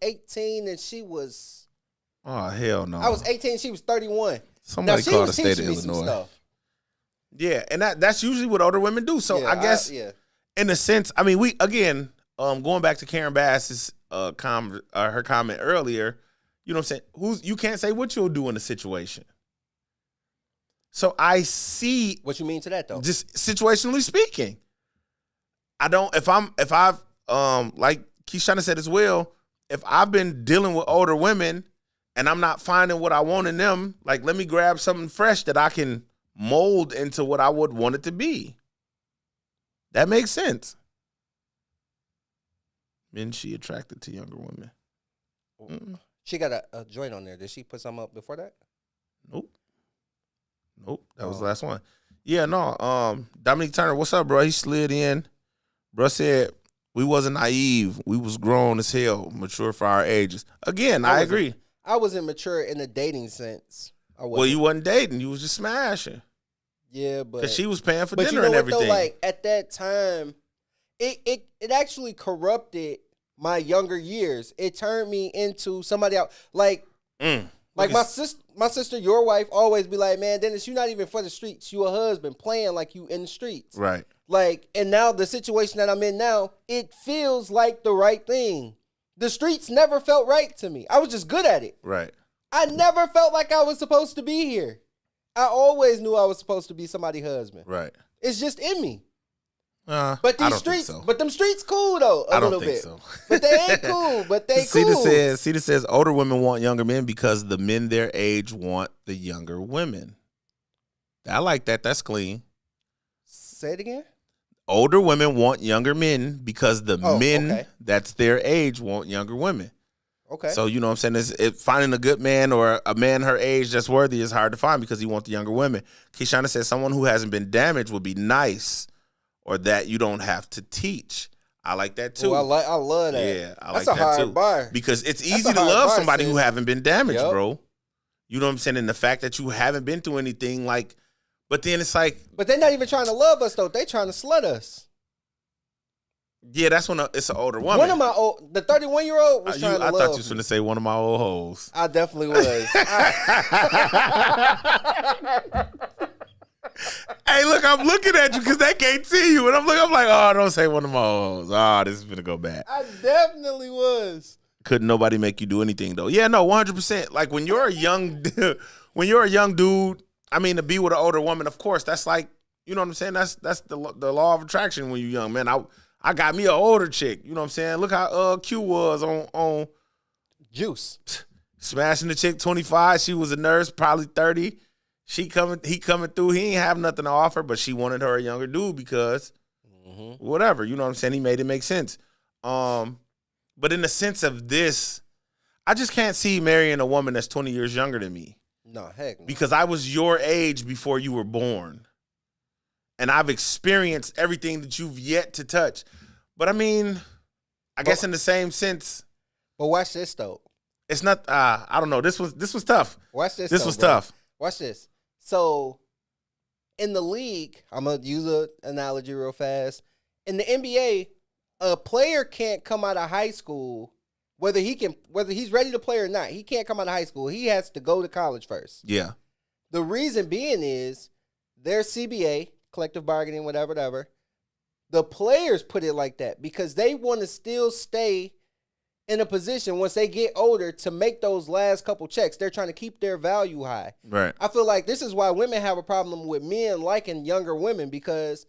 18 and she was. Oh, hell no. I was 18. She was 31. Somebody now, she called was the state of teaching me some Illinois. stuff. Yeah, and that's usually what older women do. So Yeah, I guess yeah. in a sense, I mean, we again, going back to Karen Bass's her comment earlier, you know what I'm saying? You can't say what you'll do in a situation. So I see What you mean to that though? just situationally speaking. If I've like Keishana said as well, if I've been dealing with older women and I'm not finding what I want in them, like let me grab something fresh that I can mold into what I would want it to be. That makes sense. Men she attracted to younger women. Mm-mm. She got a joint on there. Did she put something up before that? Nope. That was the last one. Yeah, no. Dominique Turner, what's up, bro? He slid in. Bro said we wasn't naive. We was grown as hell, mature for our ages. Again, I agree. I wasn't mature in the dating sense. I wasn't. Well, you wasn't dating. You was just smashing. Yeah, but Because she was paying for but dinner you know and what everything. though? Like at that time, it actually corrupted my younger years. It turned me into somebody else. Like my sister, your wife, always be like, man, Dennis, you're not even for the streets. You a husband playing like you in the streets. Right. Like, and now the situation that I'm in now, it feels like the right thing. The streets never felt right to me. I was just good at it. Right. I never felt like I was supposed to be here. I always knew I was supposed to be somebody's husband. Right. It's just in me. But But I these don't streets, think so. but them streets cool though, a I don't little think bit. so. But they ain't cool. But they Cedar cool. says older women want younger men because the men their age want the younger women. I like that. That's clean. Say it again. Older women want younger men because the men okay. that's their age want younger women. Okay. So, you know what I'm saying? Finding a good man or a man her age that's worthy is hard to find because he wants the younger women. Keishana says someone who hasn't been damaged would be nice or that you don't have to teach. I like that too. I love that. Yeah, I like That's a that hard too. bar. Because it's That's easy a to hard love bar, somebody sis. who haven't been damaged, Yep. bro. You know what I'm saying? And the fact that you haven't been through anything, like, but then it's like, But they're not even trying to love us though. They trying to slut us. yeah, that's when it's an older woman. One of my the 31-year-old was trying to I love thought you was me. going to say one of my old hoes. I definitely was. Hey, look, I'm looking at you because they can't see you. And I'm like, oh, don't say one of my old hoes. Oh, this is going to go bad. I definitely was. Couldn't nobody make you do anything, though. Yeah, no, 100%. Like, when you're a young dude, I mean, to be with an older woman, of course, that's like, you know what I'm saying? That's the law of attraction when you're young, man. I got me an older chick. You know what I'm saying? Look how Q was on Juice. smashing the chick 25. She was a nurse, probably 30. He coming through. He ain't have nothing to offer, but she wanted her a younger dude because whatever. You know what I'm saying? He made it make sense. But in the sense of this, I just can't see marrying a woman that's 20 years younger than me. No, heck no. Because I was your age before you were born. And I've experienced everything that you've yet to touch. But I mean, I guess in the same sense, But watch this though. it's not I don't know. This was tough. Watch this. This though, was bro. tough. Watch this. So, in the league, I'm gonna use an analogy real fast. In the NBA, a player can't come out of high school whether he's ready to play or not. He can't come out of high school. He has to go to college first. Yeah. The reason being is their CBA, collective bargaining, whatever. The players put it like that because they want to still stay in a position once they get older to make those last couple checks. They're trying to keep their value high. Right. I feel like this is why women have a problem with men liking younger women because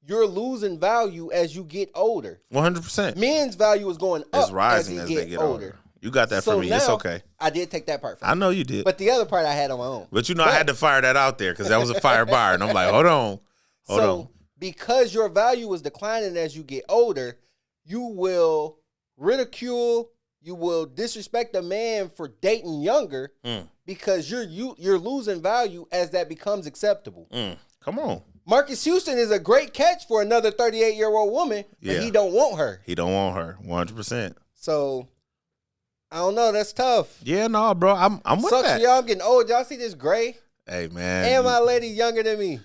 you're losing value as you get older. 100%. Men's value is going up It's rising as they get older. You got that for me. It's now, okay. I did take that part from I know you did. but the other part I had on my own. But you know, I had to fire that out there because that was a fire bar. And I'm like, hold on. Hold on. Because your value is declining as you get older, you will ridicule, you will disrespect a man for dating younger because you're losing value as that becomes acceptable. Come on. Marcus Houston is a great catch for another 38-year-old woman, but Yeah. he don't want her. He don't want her. 100%. So I don't know. That's tough. Yeah, no, bro. I'm with Sucks that. for y'all. I'm getting old. Y'all see this gray? Hey, man. And my lady younger than me.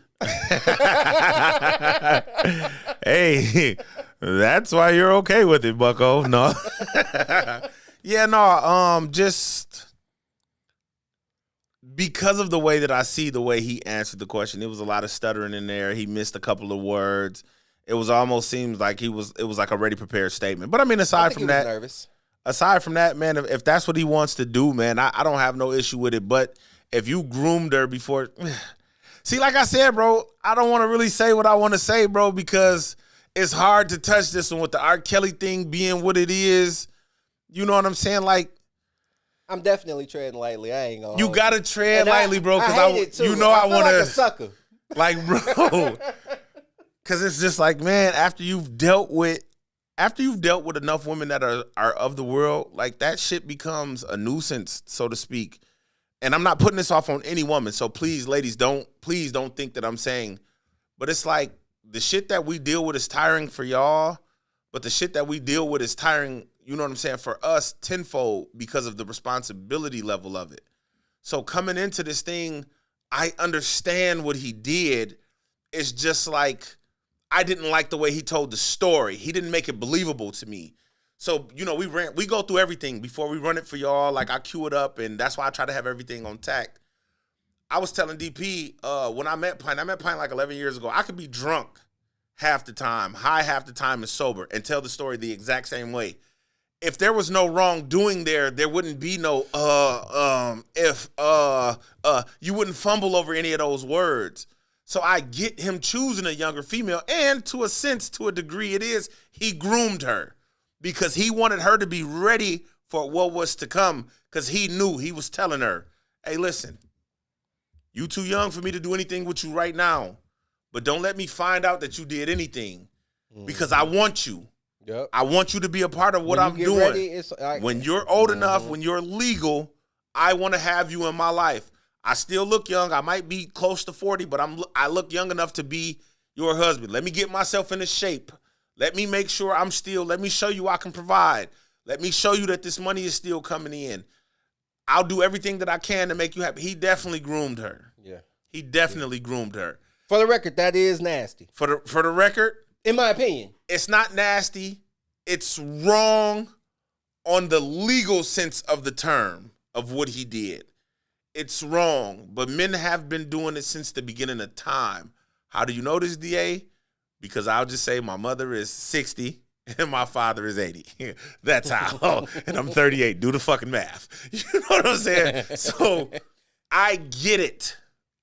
Hey, that's why you're okay with it, bucko. No. Yeah, no, just because of the way that I see the way he answered the question, it was a lot of stuttering in there. He missed a couple of words. It was almost seems like it was like a ready prepared statement. But I mean, I aside think from he was that, nervous. aside from that, man, if that's what he wants to do, man, I don't have no issue with it. But if you groomed her before, see, like I said, bro, I don't want to really say what I want to say, bro, because it's hard to touch this one with the R. Kelly thing being what it is. You know what I'm saying? Like, I'm definitely treading lightly. I ain't gonna. you hold gotta tread And lightly, bro, I because hate it too. you know I feel want like a to, sucker. like, bro, because it's just like, man, after you've dealt with enough women that are of the world, like that shit becomes a nuisance, so to speak. And I'm not putting this off on any woman, so please, ladies, please don't think that I'm saying, but it's like the shit that we deal with is tiring for y'all, but the shit that we deal with is tiring, you know what I'm saying, for us tenfold because of the responsibility level of it. So coming into this thing, I understand what he did. It's just like I didn't like the way he told the story. He didn't make it believable to me. So, you know, we go through everything before we run it for y'all. Like, I cue it up, and that's why I try to have everything on tack. I was telling DP when I met Pine like 11 years ago. I could be drunk half the time, high half the time, and sober, and tell the story the exact same way. If there was no wrongdoing there wouldn't be no you wouldn't fumble over any of those words. So I get him choosing a younger female, and to a sense, to a degree, it is he groomed her because he wanted her to be ready for what was to come because he knew he was telling her, hey, listen, you too young for me to do anything with you right now, but don't let me find out that you did anything because I want you. Yep. I want you to be a part of what When you I'm get doing. ready, it's like, When you're old enough, when you're legal, I want to have you in my life. I still look young. I might be close to 40, but I look young enough to be, You're a husband. Let me get myself into shape. Let me make sure let me show you I can provide. Let me show you that this money is still coming in. I'll do everything that I can to make you happy. He definitely groomed her. Yeah. He definitely groomed her. For the record, that is nasty. For the record, in my opinion, it's not nasty. It's wrong on the legal sense of the term of what he did. It's wrong, but men have been doing it since the beginning of time. How do you know this, DA? Because I'll just say my mother is 60 and my father is 80. That's how. And I'm 38. Do the fucking math. You know what I'm saying? So I get it.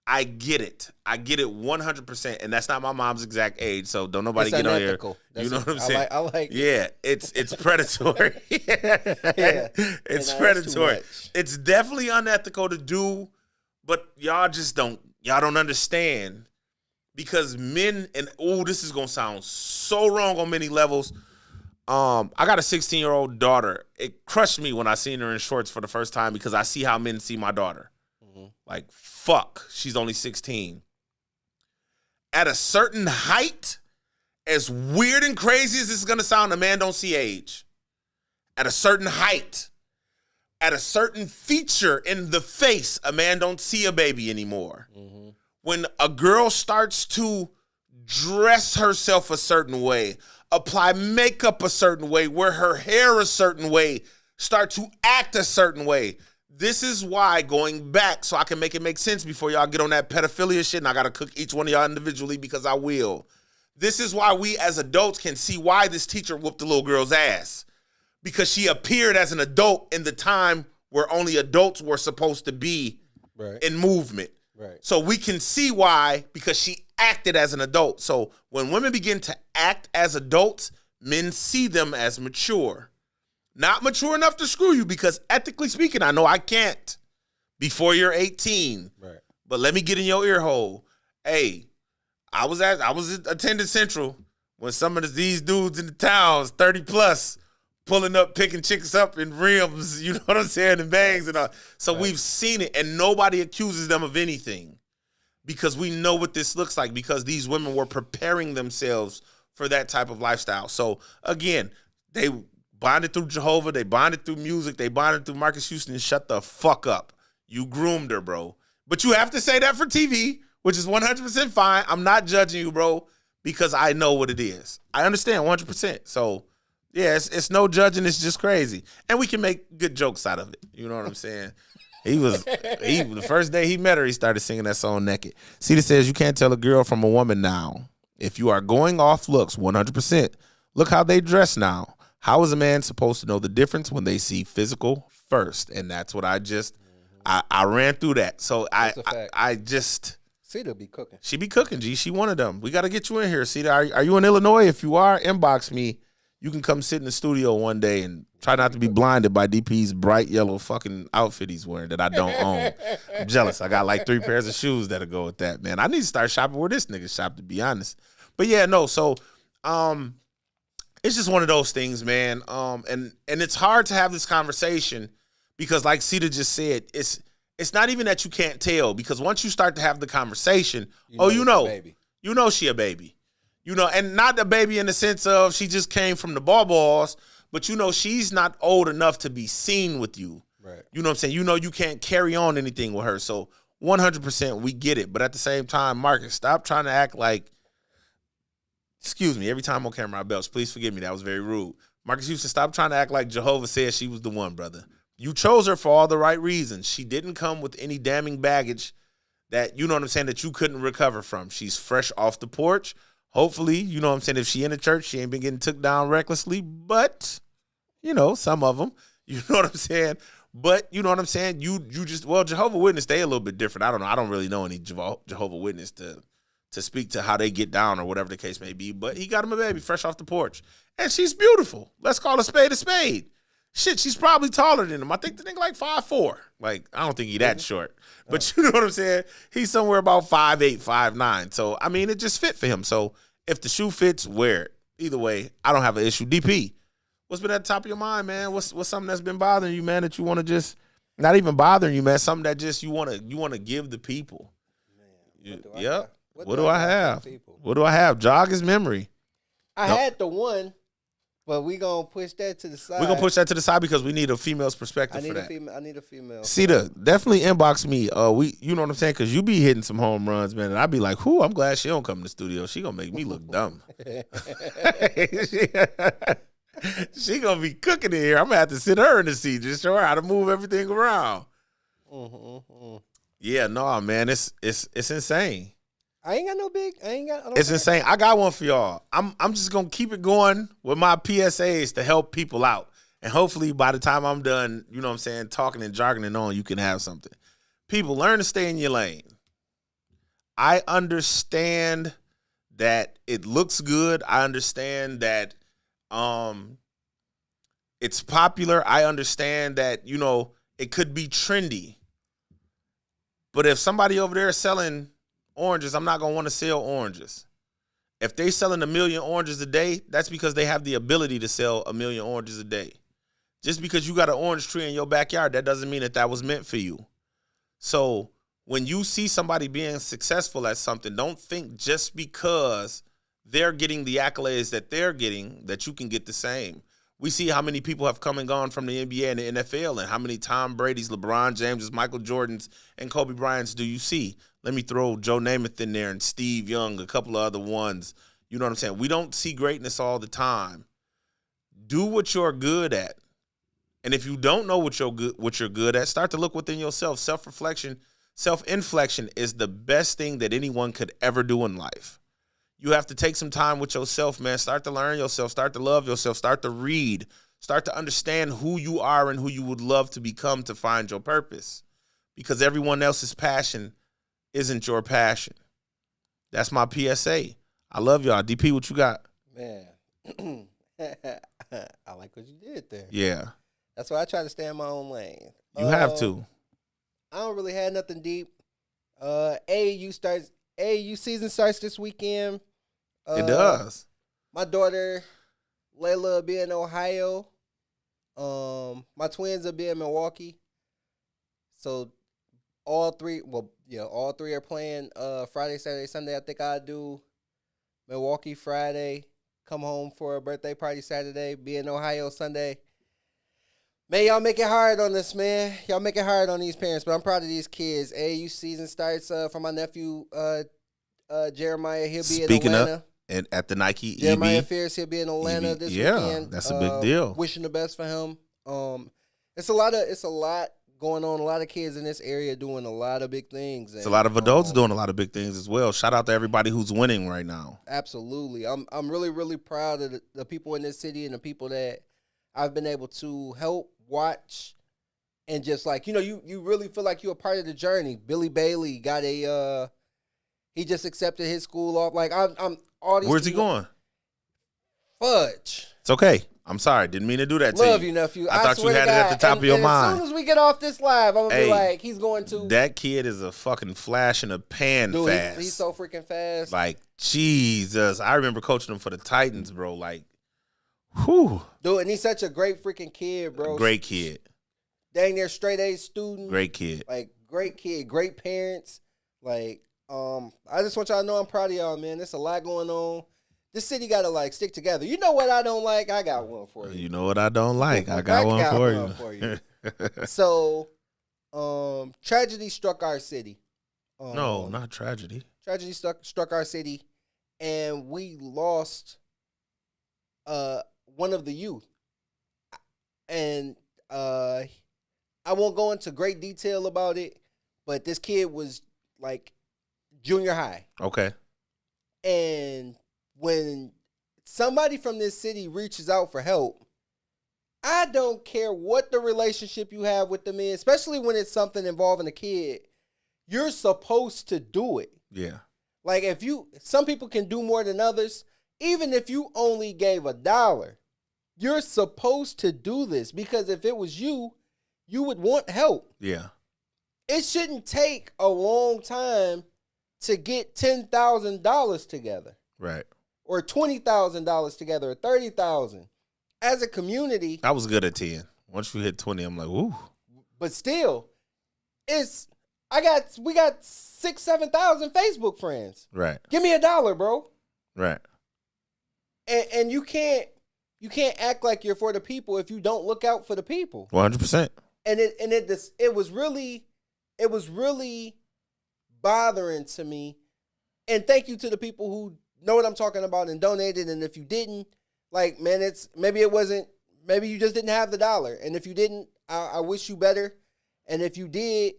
I get it 100%. And that's not my mom's exact age, so don't nobody get on here. You know what I'm saying? I like yeah, it's predatory. Yeah. It's predatory. It's definitely unethical to do, but y'all don't understand. Because men, and this is gonna sound so wrong on many levels. I got a 16-year-old daughter. It crushed me when I seen her in shorts for the first time because I see how men see my daughter. Like, fuck, she's only 16. At a certain height, as weird and crazy as this is gonna sound, a man don't see age. At a certain height, at a certain feature in the face, a man don't see a baby anymore. When a girl starts to dress herself a certain way, apply makeup a certain way, wear her hair a certain way, start to act a certain way. This is why, going back, so I can make it make sense before y'all get on that pedophilia shit, and I got to cook each one of y'all individually because I will. This is why we as adults can see why this teacher whooped the little girl's ass. Because she appeared as an adult in the time where only adults were supposed to be in movement. Right. So we can see why, because she acted as an adult. So when women begin to act as adults, men see them as mature. Not mature enough to screw you, because ethically speaking, I know I can't before you're 18. Right. But let me get in your ear hole. Hey, I was attending Central when some of these dudes in the towns, 30 plus, pulling up, picking chicks up in rims, you know what I'm saying, and bangs and all. So we've seen it, and nobody accuses them of anything because we know what this looks like, because these women were preparing themselves for that type of lifestyle. So, again, they bonded through Jehovah, they bonded through music, they bonded through Marcus Houston, and shut the fuck up. You groomed her, bro. But you have to say that for TV, which is 100% fine. I'm not judging you, bro, because I know what it is. I understand 100%. So, yeah, it's no judging. It's just crazy. And we can make good jokes out of it. You know what I'm saying? The first day he met her, he started singing that song Naked. Cedar says, you can't tell a girl from a woman now. If you are going off looks, 100%. Look how they dress now. How is a man supposed to know the difference when they see physical first? And that's what I ran through that. So I just... Cedar be cooking. She be cooking, G. She one of them. We got to get you in here, Cedar. Are you in Illinois? If you are, inbox me. You can come sit in the studio one day and try not to be blinded by DP's bright yellow fucking outfit he's wearing that I don't own. I'm jealous. I got like 3 pairs of shoes that'll go with that, man. I need to start shopping where this nigga shop, to be honest. But yeah, no. So, it's just one of those things, man. And it's hard to have this conversation because, like Cedar just said, it's not even that you can't tell, because once you start to have the conversation, you know she a baby. You know, and not a baby in the sense of she just came from the balls, but you know she's not old enough to be seen with you. Right. You know what I'm saying? You know you can't carry on anything with her. So 100% we get it. But at the same time, Marcus, stop trying to act like, excuse me, every time on camera I belch, please forgive me, that was very rude. Marcus Houston, stop trying to act like Jehovah said she was the one, brother. You chose her for all the right reasons. She didn't come with any damning baggage that, you know what I'm saying, that you couldn't recover from. She's fresh off the porch. Hopefully, you know what I'm saying, if she in the church, she ain't been getting took down recklessly. But, you know, some of them, you know what I'm saying? But, you know what I'm saying? You just, well, Jehovah Witness, they a little bit different. I don't know. I don't really know any Jehovah Witness to speak to how they get down or whatever the case may be. But he got him a baby fresh off the porch. And she's beautiful. Let's call a spade a spade. Shit, she's probably taller than him. I think the nigga like 5'4". Like, I don't think he that short. But you know what I'm saying? He's somewhere about 5'8", 5'9". So, I mean, it just fit for him. So, if the shoe fits, wear it. Either way, I don't have an issue. DP, what's been at the top of your mind, man? What's something that's been bothering you, man, that you want to just, not even bothering you, man, something that just you want to give the people? Man, What do I have? What do I have? Jog his memory. I Nope. had the one, but we gonna push that to the side. We're going to push that to the side because we need a female's perspective I need for a that. female. I need a female. Cedar, definitely inbox me. You know what I'm saying? Because you be hitting some home runs, man. And I be like, I'm glad she don't come in the studio. She going to make me look dumb. She going to be cooking in here. I'm going to have to sit her in the seat, just show her how to move everything around. Yeah, no, man. It's insane. I ain't got no big. It's insane. I got one for y'all. I'm just gonna keep it going with my PSAs to help people out. And hopefully by the time I'm done, you know what I'm saying, talking and jargoning on, you can have something. People, learn to stay in your lane. I understand that it looks good. I understand that it's popular. I understand that, it could be trendy. But if somebody over there is selling oranges, I'm not going to want to sell oranges. If they selling 1 million oranges a day, that's because they have the ability to sell 1 million oranges a day. Just because you got an orange tree in your backyard, that doesn't mean that was meant for you. So when you see somebody being successful at something, don't think just because they're getting the accolades that they're getting that you can get the same. We see how many people have come and gone from the NBA and the NFL, and how many Tom Brady's, LeBron James's, Michael Jordan's, and Kobe Bryant's do you see? Let me throw Joe Namath in there and Steve Young, a couple of other ones. You know what I'm saying? We don't see greatness all the time. Do what you're good at. And if you don't know what you're good at, start to look within yourself. Self-reflection, self-inflection is the best thing that anyone could ever do in life. You have to take some time with yourself, man. Start to learn yourself. Start to love yourself. Start to read. Start to understand who you are and who you would love to become to find your purpose. Because everyone else's passion isn't your passion. That's my PSA. I love y'all. DP, what you got? Man, I like what you did there. Yeah. That's why I try to stay in my own lane. You have to. I don't really have nothing deep. AAU season starts this weekend. It does. My daughter, Layla, will be in Ohio. My twins will be in Milwaukee. So all three are playing Friday, Saturday, Sunday. I think I'll do Milwaukee Friday, come home for a birthday party Saturday, be in Ohio Sunday. Man, y'all make it hard on this, man. Y'all make it hard on these parents, but I'm proud of these kids. AAU season starts for my nephew, Jeremiah. He'll be in Atlanta. And at the Nike Jeremiah EB. Fierce, he'll be in Atlanta this yeah, weekend. That's a big deal. Wishing the best for him. It's a lot going on. A lot of kids in this area doing a lot of big things. It's a lot of adults doing a lot of big things as well. Shout out to everybody who's winning right now. Absolutely. I'm really, really proud of the people in this city and the people that I've been able to help, watch, and just you really feel like you're a part of the journey. Billy Bailey got he just accepted his school off. I'm all these. Where's he going? Fudge. It's okay. I'm sorry. Didn't mean to do that to Love you, nephew. I thought you had it at the top of your mind. As soon as we get off this live, I'm going to be like, he's going to. That kid is a fucking flash in a pan fast. He's so freaking fast. Jesus. I remember coaching him for the Titans, bro. Whew. Dude, and he's such a great freaking kid, bro. Great kid. Dang near straight A student. Great kid. Great kid. Great parents. I just want y'all to know I'm proud of y'all, man. There's a lot going on. This city got to stick together. You know what I don't like? I got one for you. You know what I don't like? I got one for you. So, tragedy struck our city. No, not tragedy. Tragedy struck our city, and we lost one of the youth. And I won't go into great detail about it, but this kid was junior high. Okay. And when somebody from this city reaches out for help, I don't care what the relationship you have with them is, especially when it's something involving a kid, you're supposed to do it. Yeah. Some people can do more than others. Even if you only gave $1, you're supposed to do this, because if it was you, you would want help. Yeah. It shouldn't take a long time to get $10,000 together. Right. Or $20,000 together, or $30,000. As a community, I was good at 10. Once you hit 20, I'm like, ooh. But still, it's we got 6,000-7,000 Facebook friends. Right. Give me $1, bro. Right. And you can't act like you're for the people if you don't look out for the people. 100%. And it was really bothering to me. And thank you to the people who know what I'm talking about and donated. And if you didn't, like, man, maybe you just didn't have the dollar. And if you didn't, I wish you better. And if you did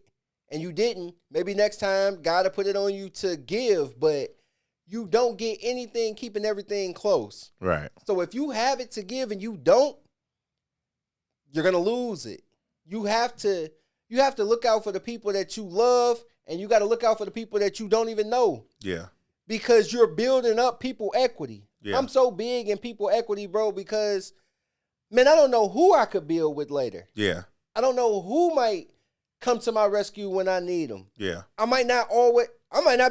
and you didn't, maybe next time God will put it on you to give. But you don't get anything keeping everything close. Right. So if you have it to give and you don't, you're gonna lose it. You have to look out for the people that you love, and you got to look out for the people that you don't even know. Yeah. Because you're building up people equity. Yeah. I'm so big in people equity, bro, because, man, I don't know who I could build with later. Yeah. I don't know who might come to my rescue when I need them. Yeah. I might not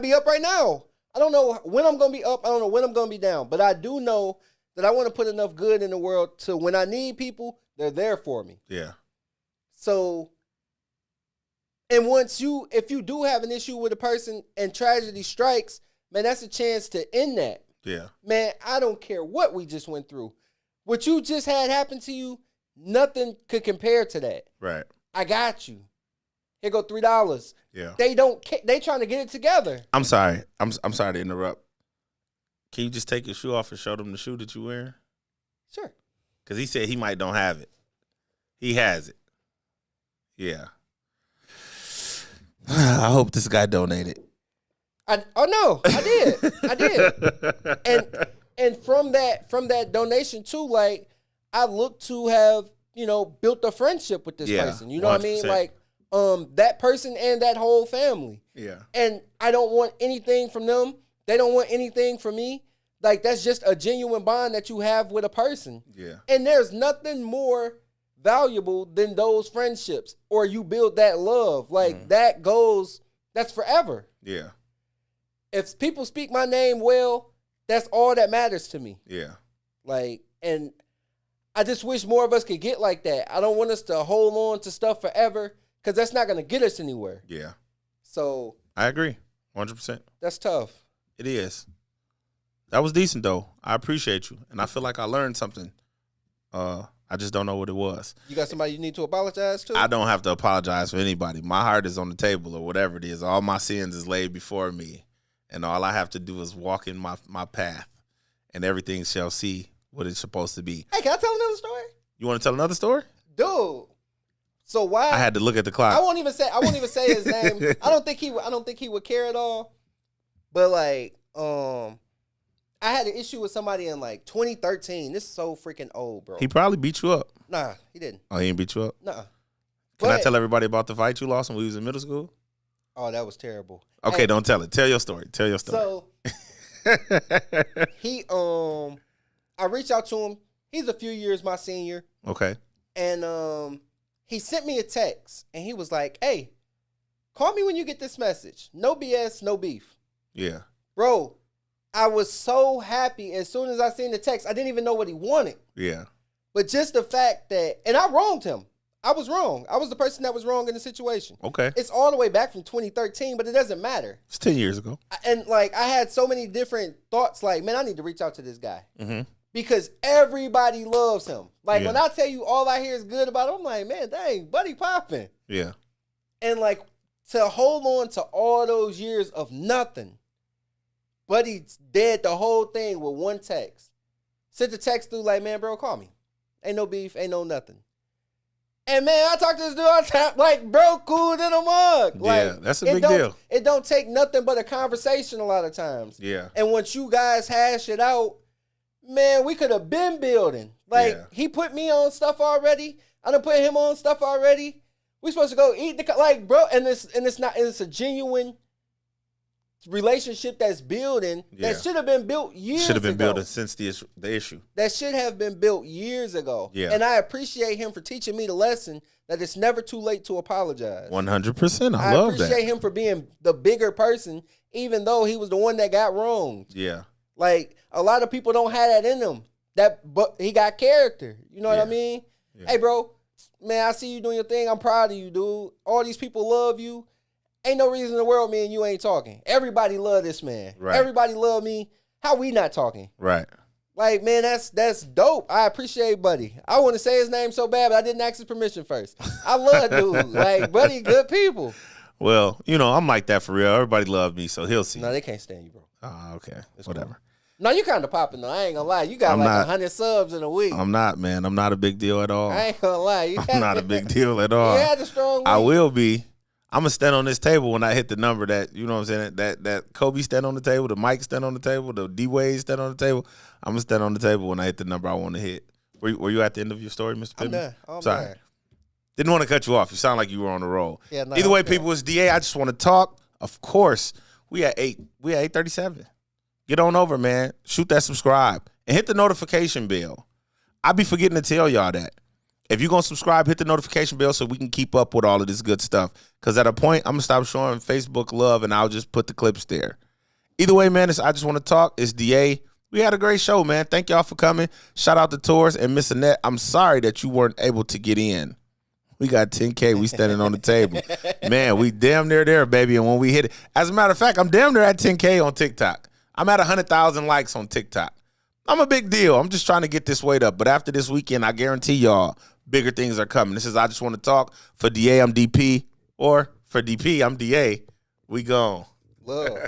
be up right now. I don't know when I'm going to be up. I don't know when I'm going to be down. But I do know that I want to put enough good in the world to when I need people, they're there for me. Yeah. So, and if you do have an issue with a person and tragedy strikes, man, that's a chance to end that. Yeah. Man, I don't care what we just went through. What you just had happen to you, nothing could compare to that. Right. I got you. Here go $3. Yeah. They trying to get it together. I'm sorry. I'm sorry to interrupt. Can you just take your shoe off and show them the shoe that you're wearing? Sure. Because he said he might don't have it. He has it. Yeah. I hope this guy donated. I did. And from that donation too, like, I look to have, built a friendship with this person. You know what I mean? 100%. Like, that person and that whole family. Yeah. And I don't want anything from them. They don't want anything from me. Like, that's just a genuine bond that you have with a person. Yeah. And there's nothing more valuable than those friendships, or you build that love. Like, that's forever. Yeah. If people speak my name well, that's all that matters to me. Yeah. Like, and I just wish more of us could get like that. I don't want us to hold on to stuff forever, because that's not going to get us anywhere. Yeah. So I agree. 100%. that's tough. It is. That was decent, though. I appreciate you. And I feel like I learned something. I just don't know what it was. You got somebody you need to apologize to? I don't have to apologize for anybody. My heart is on the table, or whatever it is. All my sins is laid before me. And all I have to do is walk in my path. And everything shall see what it's supposed to be. Hey, can I tell another story? You want to tell another story? Dude. So why I had to look at the clock. I won't even say his name. I don't think he would care at all. But like, I had an issue with somebody in like 2013. This is so freaking old, bro. He probably beat you up. Nah, he didn't. Oh, he didn't beat you up? Nah. Can I tell everybody about the fight you lost when we was in middle school? Oh, that was terrible. Okay, Hey, don't tell it. Tell your story. Tell your story. So he I reached out to him. He's a few years my senior. Okay. And he sent me a text and he was like, "Hey, call me when you get this message. No BS, no beef." Yeah. Bro, I was so happy as soon as I seen the text. I didn't even know what he wanted. Yeah. But just the fact that, and I wronged him. I was wrong. I was the person that was wrong in the situation. Okay. It's all the way back from 2013, but it doesn't matter. It's 10 years ago. And like, I had so many different thoughts like, man, I need to reach out to this guy. Mm-hmm. Because everybody loves him. Like, Yeah. when I tell you all I hear is good about him, I'm like, man, dang, buddy popping. Yeah. And like, to hold on to all those years of nothing, buddy dead the whole thing with one text. Sent the text through like, man, bro, call me. Ain't no beef, ain't no nothing. And man, I talk to this dude all the time, like, bro, cool than a mug. Like, Yeah, that's a big deal. It don't take nothing but a conversation a lot of times. Yeah. And once you guys hash it out, man, we could have been building. Like, Yeah. he put me on stuff already. I done put him on stuff already. We supposed to go eat like, bro, and it's a genuine relationship that's building Yeah. that should have been built years ago. Should have been building since the issue. That should have been built years ago. Yeah. And I appreciate him for teaching me the lesson that it's never too late to apologize. 100%. I I love appreciate that. him for being the bigger person, even though he was the one that got wronged. Yeah. Like, a lot of people don't have that in them. But he got character. You know what I Yeah. mean? Yeah. Hey, bro, man, I see you doing your thing. I'm proud of you, dude. All these people love you. Ain't no reason in the world me and you ain't talking. Everybody love this man. Right. Everybody love me. How we not talking? Right. Like, man, that's dope. I appreciate Buddy. I want to say his name so bad, but I didn't ask his permission first. I love dude. Like, Buddy, good people. Well, you know, I'm like that for real. Everybody love me, so he'll see. No, they can't stand you, bro. Oh, okay. Whatever. No, you kind of popping though. I ain't gonna lie. You got I'm like not. 100 subs in a week. I'm not, man. I'm not a big deal at all. I ain't gonna lie. You I'm not a big deal at all. You had a strong week. I will be. I'm gonna stand on this table when I hit the number that, you know what I'm saying, that Kobe stand on the table, the Mike stand on the table, the D Wade stand on the table. I'm gonna stand on the table when I hit the number I want to hit. Were you at the end of your story, Mr. I'm Pittman? done. I'm Sorry. done. Didn't want to cut you off. You sound like you were on the roll. Yeah, no, Either way, okay. people, it's DA. I just want to talk. Of course, we at 8:37. Get on over, man. Shoot that subscribe and hit the notification bell. I be forgetting to tell y'all that. If you're going to subscribe, hit the notification bell so we can keep up with all of this good stuff. Because at a point, I'm going to stop showing Facebook love and I'll just put the clips there. Either way, man, I just want to talk. It's DA. We had a great show, man. Thank y'all for coming. Shout out to Taurus and Miss Annette. I'm sorry that you weren't able to get in. We got 10K. We standing on the table. Man, we damn near there, baby. And when we hit it, as a matter of fact, I'm damn near at 10K on TikTok. I'm at 100,000 likes on TikTok. I'm a big deal. I'm just trying to get this weight up. But after this weekend, I guarantee y'all bigger things are coming. This is I Just Want to Talk. For DA, I'm DP. Or for DP, I'm DA. We gone. Love.